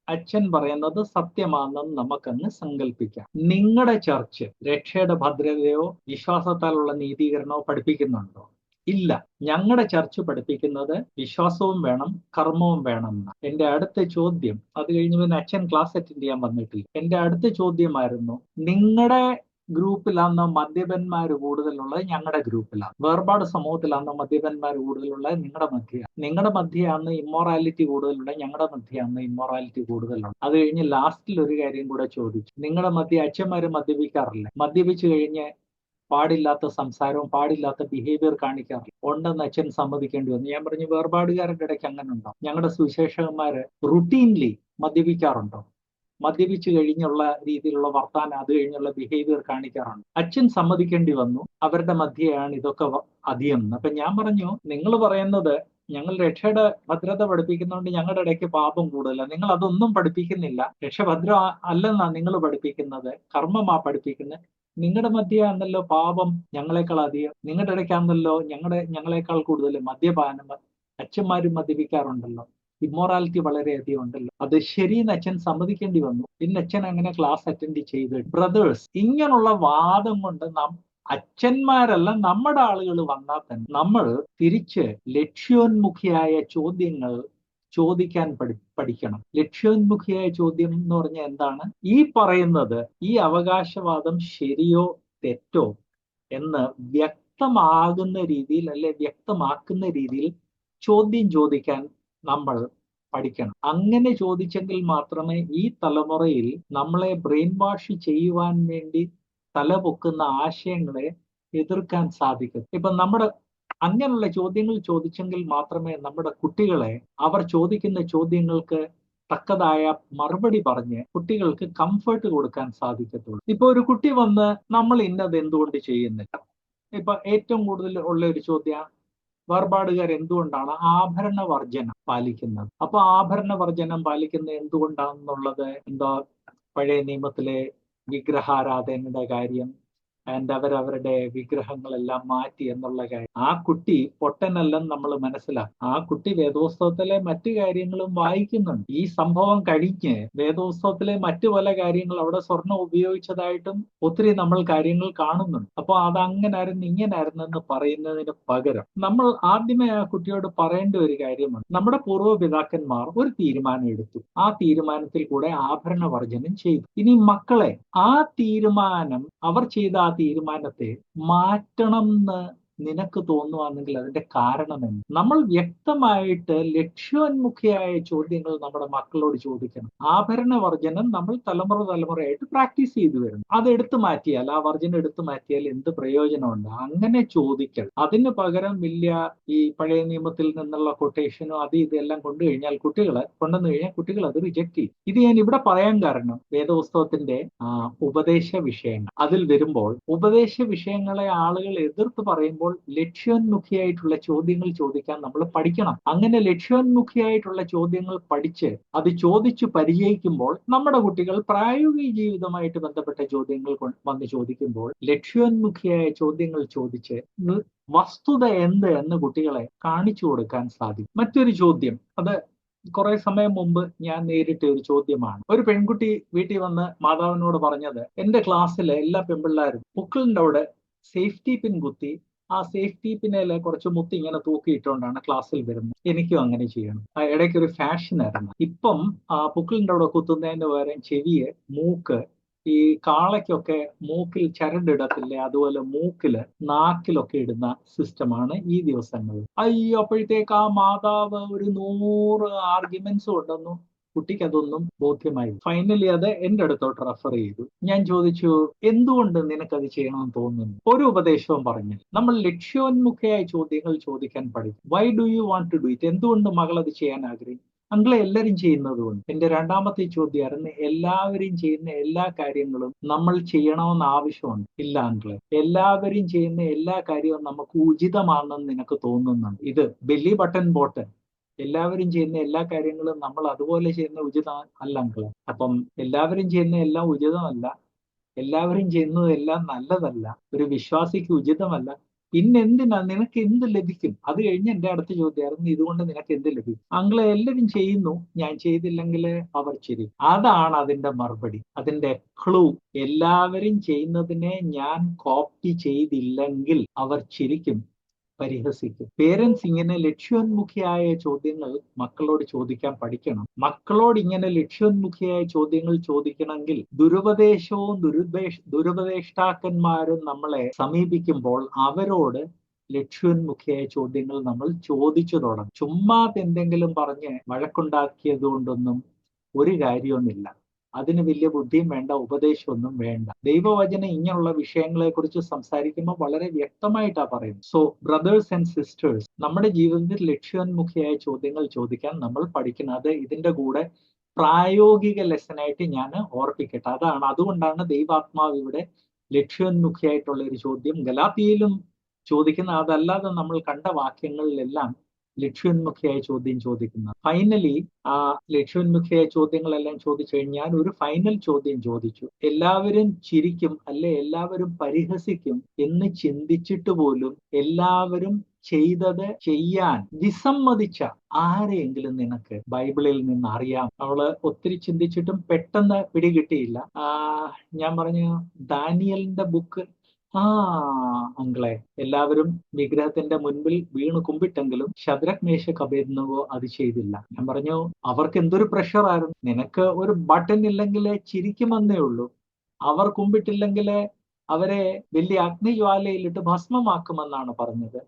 [SPEAKER 1] അച്ഛൻ പറയുന്നത് സത്യമാണെന്ന് നമുക്കങ്ങ് സങ്കല്പിക്കാം. നിങ്ങളുടെ ചർച്ച് രക്ഷയുടെ ഭദ്രതയോ വിശ്വാസത്താലുള്ള നീതീകരണമോ പഠിപ്പിക്കുന്നുണ്ടോ? ഇല്ല. ഞങ്ങളുടെ ചർച്ച് പഠിപ്പിക്കുന്നത് വിശ്വാസവും വേണം, കർമ്മവും വേണം എന്നാ. എന്റെ അടുത്ത ചോദ്യം, അത് കഴിഞ്ഞ് പിന്നെ അച്ഛൻ ക്ലാസ് അറ്റൻഡ് ചെയ്യാൻ വന്നിട്ടില്ല. എന്റെ അടുത്ത ചോദ്യമായിരുന്നു, നിങ്ങളുടെ ഗ്രൂപ്പിലാണോ മദ്യപന്മാർ കൂടുതലുള്ളത്? ഞങ്ങളുടെ ഗ്രൂപ്പിലാണ്. വേർപാട് സമൂഹത്തിലാണോ മദ്യപന്മാർ കൂടുതലുള്ളത്? നിങ്ങളുടെ മധ്യയാണ് ഇമ്മോറാലിറ്റി കൂടുതലുള്ളത്? ഞങ്ങളുടെ മധ്യയാണ് ഇമ്മോറാലിറ്റി കൂടുതലുള്ളത്. അത് കഴിഞ്ഞ് ലാസ്റ്റിൽ ഒരു കാര്യം കൂടെ ചോദിച്ചു, നിങ്ങളുടെ മധ്യ അച്ഛന്മാര് മദ്യപിക്കാറില്ല? മദ്യപിച്ചു കഴിഞ്ഞ് പാടില്ലാത്ത സംസാരവും പാടില്ലാത്ത ബിഹേവിയർ കാണിക്കാറില്ല? ഉണ്ടെന്ന് അച്ഛൻ സമ്മതിക്കേണ്ടി വന്നു. ഞാൻ പറഞ്ഞു, വേർപാടുകാരുടെ ഇടയ്ക്ക് അങ്ങനെ ഉണ്ടോ? ഞങ്ങളുടെ സുവിശേഷകന്മാര് റുട്ടീൻലി മദ്യപിക്കാറുണ്ടോ? മദ്യപിച്ചു കഴിഞ്ഞുള്ള രീതിയിലുള്ള വർത്താനം, അത് കഴിഞ്ഞുള്ള ബിഹേവിയർ കാണിക്കാറുണ്ട്? അച്ഛൻ സമ്മതിക്കേണ്ടി വന്നു. അവരുടെ മധ്യയാണ് ഇതൊക്കെ അധികം. അപ്പൊ ഞാൻ പറഞ്ഞു, നിങ്ങൾ പറയുന്നത് ഞങ്ങൾ രക്ഷയുടെ ഭദ്രത പഠിപ്പിക്കുന്നതുകൊണ്ട് ഞങ്ങളുടെ ഇടയ്ക്ക് പാപം കൂടുതലാണ്. നിങ്ങൾ അതൊന്നും പഠിപ്പിക്കുന്നില്ല. രക്ഷഭദ്ര അല്ലെന്നാ നിങ്ങൾ പഠിപ്പിക്കുന്നത്, കർമ്മമാ പഠിപ്പിക്കുന്നത്. നിങ്ങളുടെ മധ്യയാണല്ലോ പാപം ഞങ്ങളെക്കാൾ അധികം. നിങ്ങളുടെ ഇടയ്ക്കാണല്ലോ ഞങ്ങളെക്കാൾ കൂടുതൽ മദ്യപാനം. അച്ഛന്മാരും മദ്യപിക്കാറുണ്ടല്ലോ, ഇമ്മോറാലിറ്റി വളരെയധികം ഉണ്ടല്ലോ. അത് ശരിയെന്ന് അച്ഛൻ സമ്മതിക്കേണ്ടി വന്നു. പിന്നെ അച്ഛൻ അങ്ങനെ ക്ലാസ് അറ്റൻഡ് ചെയ്ത്. ബ്രദേഴ്സ്, ഇങ്ങനെയുള്ള വാദം കൊണ്ട് അച്ഛന്മാരല്ല നമ്മുടെ ആളുകൾ വന്നാൽ തന്നെ നമ്മൾ തിരിച്ച് ലക്ഷ്യോന്മുഖിയായ ചോദ്യങ്ങൾ ചോദിക്കാൻ പഠിക്കണം. ലക്ഷ്യോന്മുഖിയായ ചോദ്യം എന്ന് പറഞ്ഞാൽ എന്താണ്? ഈ പറയുന്നത്, ഈ അവകാശവാദം ശരിയോ തെറ്റോ എന്ന് വ്യക്തമാകുന്ന രീതിയിൽ, അല്ലെ വ്യക്തമാക്കുന്ന രീതിയിൽ ചോദ്യം ചോദിക്കാൻ നമ്മൾ പഠിക്കണം. അങ്ങനെ ചോദിച്ചെങ്കിൽ മാത്രമേ ഈ തലമുറയിൽ നമ്മളെ ബ്രെയിൻ വാഷ് ചെയ്യുവാൻ വേണ്ടി തലപൊക്കുന്ന ആശയങ്ങളെ എതിർക്കാൻ സാധിക്കും. ഇപ്പൊ അങ്ങനെയുള്ള ചോദ്യങ്ങൾ ചോദിച്ചെങ്കിൽ മാത്രമേ നമ്മുടെ കുട്ടികളെ അവർ ചോദിക്കുന്ന ചോദ്യങ്ങൾക്ക് തക്കതായ മറുപടി പറഞ്ഞ് കുട്ടികൾക്ക് കംഫർട്ട് കൊടുക്കാൻ സാധിക്കത്തുള്ളൂ. ഇപ്പൊ ഒരു കുട്ടി വന്ന് നമ്മൾ ഇന്നത് എന്തുകൊണ്ട് ചെയ്യുന്നില്ല? ഇപ്പൊ ഏറ്റവും കൂടുതൽ ഉള്ള ഒരു ചോദ്യം, വേർപാടുകാർ എന്തുകൊണ്ടാണ് ആഭരണ വർജനം പാലിക്കുന്നത്? അപ്പൊ ആഭരണ വർജനം പാലിക്കുന്നത് എന്തുകൊണ്ടാണെന്നുള്ളത് എന്താ, പഴയ നിയമത്തിലെ വിഗ്രഹാരാധനയുടെ കാര്യം, അവരവരുടെ വിഗ്രഹങ്ങളെല്ലാം മാറ്റി എന്നുള്ള കാര്യം. ആ കുട്ടി പൊട്ടനല്ലെന്ന് നമ്മൾ മനസ്സിലാക്കും. ആ കുട്ടി വേദോത്സവത്തിലെ മറ്റു കാര്യങ്ങളും വായിക്കുന്നുണ്ട്. ഈ സംഭവം കഴിഞ്ഞ് വേദോത്സവത്തിലെ മറ്റു പല കാര്യങ്ങൾ അവിടെ സ്വർണം ഉപയോഗിച്ചതായിട്ടും ഒത്തിരി നമ്മൾ കാര്യങ്ങൾ കാണുന്നുണ്ട്. അപ്പൊ അത് അങ്ങനായിരുന്നു ഇങ്ങനായിരുന്നു എന്ന് പറയുന്നതിന് പകരം നമ്മൾ ആദ്യമേ ആ കുട്ടിയോട് പറയേണ്ട ഒരു കാര്യമാണ്, നമ്മുടെ പൂർവ്വപിതാക്കന്മാർ ഒരു തീരുമാനം എടുത്തു, ആ തീരുമാനത്തിൽ കൂടെ ആഭരണ വർജനം ചെയ്തു. ഇനി മക്കളെ, ആ തീരുമാനം, അവർ ചെയ്ത ആ തീരുമാനത്തെ മാറ്റണം എന്ന് നിനക്ക് തോന്നുവാണെങ്കിൽ അതിന്റെ കാരണം എന്ത്? നമ്മൾ വ്യക്തമായിട്ട് ലക്ഷ്യോന്മുഖിയായ ചോദ്യങ്ങൾ നമ്മുടെ മക്കളോട് ചോദിക്കണം. ആഭരണ വർജനം നമ്മൾ തലമുറയായിട്ട് പ്രാക്ടീസ് ചെയ്തു വരുന്നു. അത് എടുത്തു മാറ്റിയാൽ, ആ വർജനം എടുത്തു മാറ്റിയാൽ എന്ത് പ്രയോജനമുണ്ട്? അങ്ങനെ ചോദിക്കൽ. അതിന് പകരം വലിയ ഈ പഴയ നിയമത്തിൽ നിന്നുള്ള കൊട്ടേഷനോ അത് ഇതെല്ലാം കൊണ്ടുവന്നു കഴിഞ്ഞാൽ കുട്ടികൾ അത് റിജക്ട് ചെയ്യും. ഇത് ഞാൻ ഇവിടെ പറയാൻ കാരണം വേദപുസ്തകത്തിന്റെ ഉപദേശ വിഷയങ്ങൾ അതിൽ വരുമ്പോൾ, ഉപദേശ വിഷയങ്ങളെ ആളുകൾ എതിർത്ത് പറയുമ്പോൾ ലക്ഷ്യോന്മുഖിയായിട്ടുള്ള ചോദ്യങ്ങൾ ചോദിക്കാൻ നമ്മൾ പഠിക്കണം. അങ്ങനെ ലക്ഷ്യോന്മുഖിയായിട്ടുള്ള ചോദ്യങ്ങൾ പഠിച്ച് അത് ചോദിച്ചു പരിചയിക്കുമ്പോൾ നമ്മുടെ കുട്ടികൾ പ്രായോഗിക ജീവിതമായിട്ട് ബന്ധപ്പെട്ട ചോദ്യങ്ങൾ വന്ന് ചോദിക്കുമ്പോൾ ലക്ഷ്യോന്മുഖിയായ ചോദ്യങ്ങൾ ചോദിച്ച് വസ്തുത എന്ത് എന്ന് കുട്ടികളെ കാണിച്ചു കൊടുക്കാൻ സാധിക്കും. മറ്റൊരു ചോദ്യം, അത് കുറെ സമയം മുമ്പ് ഞാൻ നേരിട്ട ഒരു ചോദ്യമാണ്. ഒരു പെൺകുട്ടി വീട്ടിൽ വന്ന് മാതാവിനോട് പറഞ്ഞത്, എന്റെ ക്ലാസ്സിലെ എല്ലാ പെൺപിള്ളേരും പുക്കിളിന്റെ അവിടെ സേഫ്റ്റി പിൻ കുത്തി ആ സേഫ്റ്റി പിന്നിലെ കുറച്ച് മുത്തി ഇങ്ങനെ തൂക്കിയിട്ടുകൊണ്ടാണ് ക്ലാസ്സിൽ വരുന്നത്. എനിക്കും അങ്ങനെ ചെയ്യണം. ഇടയ്ക്കൊരു ഫാഷൻ ആയിരുന്നു. ഇപ്പം പുക്കിളിന്റെ അവിടെ കുത്തുന്നതിന് പകരം ചെവിയെ, മൂക്ക്, ഈ കാളയ്ക്കൊക്കെ മൂക്കിൽ ചരടിടത്തില്ലേ, അതുപോലെ മൂക്കില് നാക്കിലൊക്കെ ഇടുന്ന സിസ്റ്റമാണ് ഈ ദിവസങ്ങളിൽ. അയ്യോ, അപ്പോഴത്തേക്ക് ആ മാതാവ് ഒരു 100 ആർഗ്യുമെന്റ്സ് കൊണ്ടുവന്നു. കുട്ടിക്ക് അതൊന്നും ബോധ്യമായി. ഫൈനലി അത് എന്റെ അടുത്തോട്ട് റെഫർ ചെയ്തു. ഞാൻ ചോദിച്ചു, എന്തുകൊണ്ട് നിനക്കത് ചെയ്യണമെന്ന് തോന്നുന്നു? ഒരു ഉപദേശവും പറഞ്ഞു. നമ്മൾ ലക്ഷ്യോന്മുഖയായ ചോദ്യങ്ങൾ ചോദിക്കാൻ പഠിക്കും. Why do you want to do it? എന്തുകൊണ്ട് മകൾ അത് ചെയ്യാൻ ആഗ്രഹിക്കും? അങ്കിളെ എല്ലാവരും ചെയ്യുന്നതുകൊണ്ട്. എന്റെ രണ്ടാമത്തെ ചോദ്യമായിരുന്നു, എല്ലാവരും ചെയ്യുന്ന എല്ലാ കാര്യങ്ങളും നമ്മൾ ചെയ്യണമെന്ന് ആവശ്യമുണ്ട്? ഇല്ല അങ്കിളെ, എല്ലാവരും ചെയ്യുന്ന എല്ലാ കാര്യവും നമുക്ക് ഉചിതമാണെന്ന് നിനക്ക് തോന്നുന്നുണ്ട്. ഇത് ബെല്ലി ബട്ടൺ ബോട്ടൺ, എല്ലാവരും ചെയ്യുന്ന എല്ലാ കാര്യങ്ങളും നമ്മൾ അതുപോലെ ചെയ്യുന്ന ഉചിതം അല്ല അങ്കിളെ. അപ്പം എല്ലാവരും ചെയ്യുന്ന എല്ലാം ഉചിതമല്ല, എല്ലാവരും ചെയ്യുന്നതെല്ലാം നല്ലതല്ല, ഒരു വിശ്വാസിക്ക് ഉചിതമല്ല. പിന്നെന്തിനാ? നിനക്ക് എന്ത് ലഭിക്കും? അത് കഴിഞ്ഞ് എന്റെ അടുത്ത ചോദ്യമായിരുന്നു, ഇതുകൊണ്ട് നിനക്ക് എന്ത് ലഭിക്കും? അങ്കിളെ, എല്ലാവരും ചെയ്യുന്നു, ഞാൻ ചെയ്തില്ലെങ്കിൽ അവർ ചിരിക്കും. അതാണ് അതിന്റെ മറുപടി, അതിന്റെ ക്ലൂ. എല്ലാവരും ചെയ്യുന്നതിനെ ഞാൻ കോപ്പി ചെയ്തില്ലെങ്കിൽ അവർ ചിരിക്കും, പരിഹസിക്കും. പേരൻസ് ഇങ്ങനെ ലക്ഷ്യോന്മുഖിയായ ചോദ്യങ്ങൾ മക്കളോട് ചോദിക്കാൻ പഠിക്കണം. മക്കളോട് ഇങ്ങനെ ലക്ഷ്യോന്മുഖിയായ ചോദ്യങ്ങൾ ചോദിക്കണമെങ്കിൽ ദുരുപദേശവും ദുരുപദേഷ്ടാക്കന്മാരും നമ്മളെ സമീപിക്കുമ്പോൾ അവരോട് ലക്ഷ്യോന്മുഖിയായ ചോദ്യങ്ങൾ നമ്മൾ ചോദിച്ചു തുടങ്ങും. ചുമ്മാതെ എന്തെങ്കിലും പറഞ്ഞ് വഴക്കുണ്ടാക്കിയത് കൊണ്ടൊന്നും ഒരു കാര്യവുമില്ല. അതിന് വലിയ ബുദ്ധിയും വേണ്ട, ഉപദേശമൊന്നും വേണ്ട. ദൈവവചനം ഇങ്ങനെയുള്ള വിഷയങ്ങളെ കുറിച്ച് സംസാരിക്കുമ്പോൾ വളരെ വ്യക്തമായിട്ടാണ് പറയുന്നത്. സോ ബ്രദേഴ്സ് ആൻഡ് സിസ്റ്റേഴ്സ്, നമ്മുടെ ജീവിതത്തിൽ ലക്ഷ്യോന്മുഖിയായ ചോദ്യങ്ങൾ ചോദിക്കാൻ നമ്മൾ പഠിക്കണം. അത് ഇതിന്റെ കൂടെ പ്രായോഗിക ലെസനായിട്ട് ഞാൻ ഓർപ്പിക്കട്ടെ. അതുകൊണ്ടാണ് ദൈവാത്മാവ് ഇവിടെ ലക്ഷ്യോന്മുഖിയായിട്ടുള്ള ഒരു ചോദ്യം ഗലാത്യയിലും ചോദിക്കുന്നത്. അതല്ലാതെ നമ്മൾ കണ്ട വാക്യങ്ങളിലെല്ലാം ലക്ഷ്യോന്മുഖിയായ ചോദ്യം ചോദിക്കുന്നത്. ഫൈനലി ആ ലക്ഷ്യോന്മുഖിയായ ചോദ്യങ്ങളെല്ലാം ചോദിച്ചു കഴിഞ്ഞാൽ ഒരു ഫൈനൽ ചോദ്യം ചോദിച്ചു. എല്ലാവരും ചിരിക്കും, അല്ലെ എല്ലാവരും പരിഹസിക്കും എന്ന് ചിന്തിച്ചിട്ട് പോലും എല്ലാവരും ചെയ്തത് ചെയ്യാൻ വിസമ്മതിച്ച ആരെയെങ്കിലും നിനക്ക് ബൈബിളിൽ നിന്ന് അറിയാം? അവള് ഒത്തിരി ചിന്തിച്ചിട്ടും പെട്ടെന്ന് പിടികിട്ടിയില്ല. ഞാൻ പറഞ്ഞു, ദാനിയലിന്റെ ബുക്ക്. അങ്കിളെ, എല്ലാവരും വിഗ്രഹത്തിന്റെ മുൻപിൽ വീണ് കുമ്പിട്ടെങ്കിലും ശദ്രക് മേശക് അബേദ്നെഗോ അത് ചെയ്തില്ല. ഞാൻ പറഞ്ഞു, അവർക്ക് എന്തൊരു പ്രഷറായിരുന്നു. നിനക്ക് ഒരു ബട്ടൺ ഇല്ലെങ്കിൽ ചിരിക്കുമെന്നേ ഉള്ളൂ. അവർ കുമ്പിട്ടില്ലെങ്കിൽ അവരെ വലിയ അഗ്നിജ്വാലയിലിട്ട് ഭസ്മമാക്കുമെന്നാണ് പറഞ്ഞത്.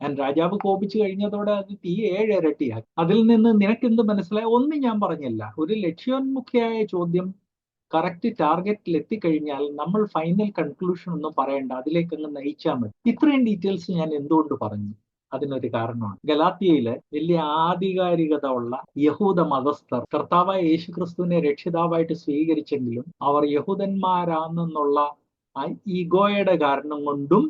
[SPEAKER 1] ഞാൻ രാജാവ് കോപിച്ചു കഴിഞ്ഞതോടെ അത് തീ 7 ഇരട്ടിയാക്കി. അതിൽ നിന്ന് നിനക്കെന്ത് മനസ്സിലായി? ഒന്നും ഞാൻ പറഞ്ഞില്ല. ഒരു ലക്ഷ്യോന്മുഖിയായ ചോദ്യം കറക്റ്റ് ടാർഗറ്റിൽ എത്തിക്കഴിഞ്ഞാൽ നമ്മൾ ഫൈനൽ കൺക്ലൂഷൻ ഒന്നും പറയണ്ട, അതിലേക്ക് അങ്ങ് നയിച്ചാൽ മതി. ഇത്രയും ഡീറ്റെയിൽസ് ഞാൻ എന്തുകൊണ്ട് പറഞ്ഞു? അതിനൊരു കാരണമാണ്. ഗലാത്യയില് വലിയ ആധികാരികത ഉള്ള യഹൂദ മതസ്ഥർ കർത്താവായ യേശുക്രിസ്തുവിനെ രക്ഷിതാവായിട്ട് സ്വീകരിച്ചെങ്കിലും അവർ യഹൂദന്മാരാണെന്നുള്ള ആ ഈഗോയുടെ കാരണം കൊണ്ടും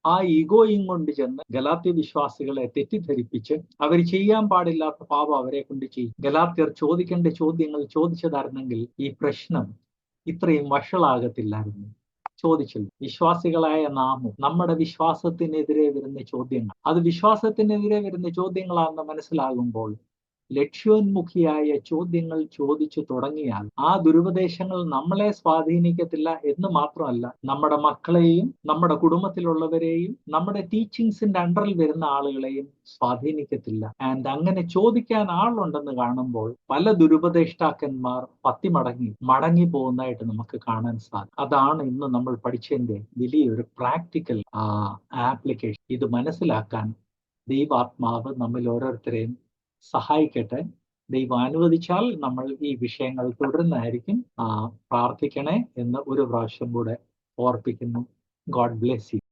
[SPEAKER 1] ആ ഈഗോയും കൊണ്ട് ചെന്ന് ഗലാത്യ വിശ്വാസികളെ തെറ്റിദ്ധരിപ്പിച്ച് അവർ ചെയ്യാൻ പാടില്ലാത്ത പാപം അവരെ കൊണ്ട് ചെയ്യും. ഗലാത്യർ ചോദിക്കേണ്ട ചോദ്യങ്ങൾ ചോദിച്ചതായിരുന്നെങ്കിൽ ഈ പ്രശ്നം ഇത്രയും വഷളാകത്തില്ലായിരുന്നു. ചോദിച്ചില്ല. വിശ്വാസികളായ നാമും നമ്മുടെ വിശ്വാസത്തിനെതിരെ വരുന്ന ചോദ്യങ്ങൾ, അത് വിശ്വാസത്തിനെതിരെ വരുന്ന ചോദ്യങ്ങളാണെന്ന് മനസ്സിലാകുമ്പോൾ ലക്ഷ്യോന്മുഖിയായ ചോദ്യങ്ങൾ ചോദിച്ചു തുടങ്ങിയാൽ ആ ദുരുപദേശങ്ങൾ നമ്മളെ സ്വാധീനിക്കത്തില്ല എന്ന് മാത്രമല്ല, നമ്മുടെ മക്കളെയും നമ്മുടെ കുടുംബത്തിലുള്ളവരെയും നമ്മുടെ ടീച്ചിങ്സിന്റെ അണ്ടറിൽ വരുന്ന ആളുകളെയും സ്വാധീനിക്കത്തില്ല. ആൻഡ് അങ്ങനെ ചോദിക്കാൻ ആളുണ്ടെന്ന് കാണുമ്പോൾ പല ദുരുപദേഷ്ടാക്കന്മാർ മടങ്ങി പോകുന്നതായിട്ട് നമുക്ക് കാണാൻ സാധിക്കും. അതാണ് ഇന്ന് നമ്മൾ പഠിച്ചതിന്റെ വലിയൊരു പ്രാക്ടിക്കൽ ആപ്ലിക്കേഷൻ. ഇത് മനസ്സിലാക്കാൻ ദൈവാത്മാവ് നമ്മിൽ ഓരോരുത്തരെയും സഹായിക്കട്ടെ. ദൈവം അനുവദിച്ചാൽ നമ്മൾ ഈ വിഷയങ്ങൾ തുടരുന്നതായിരിക്കും. പ്രാർത്ഥിക്കണേ എന്ന് ഒരു പ്രാവശ്യം കൂടെ ഓർപ്പിക്കുന്നു. God bless U.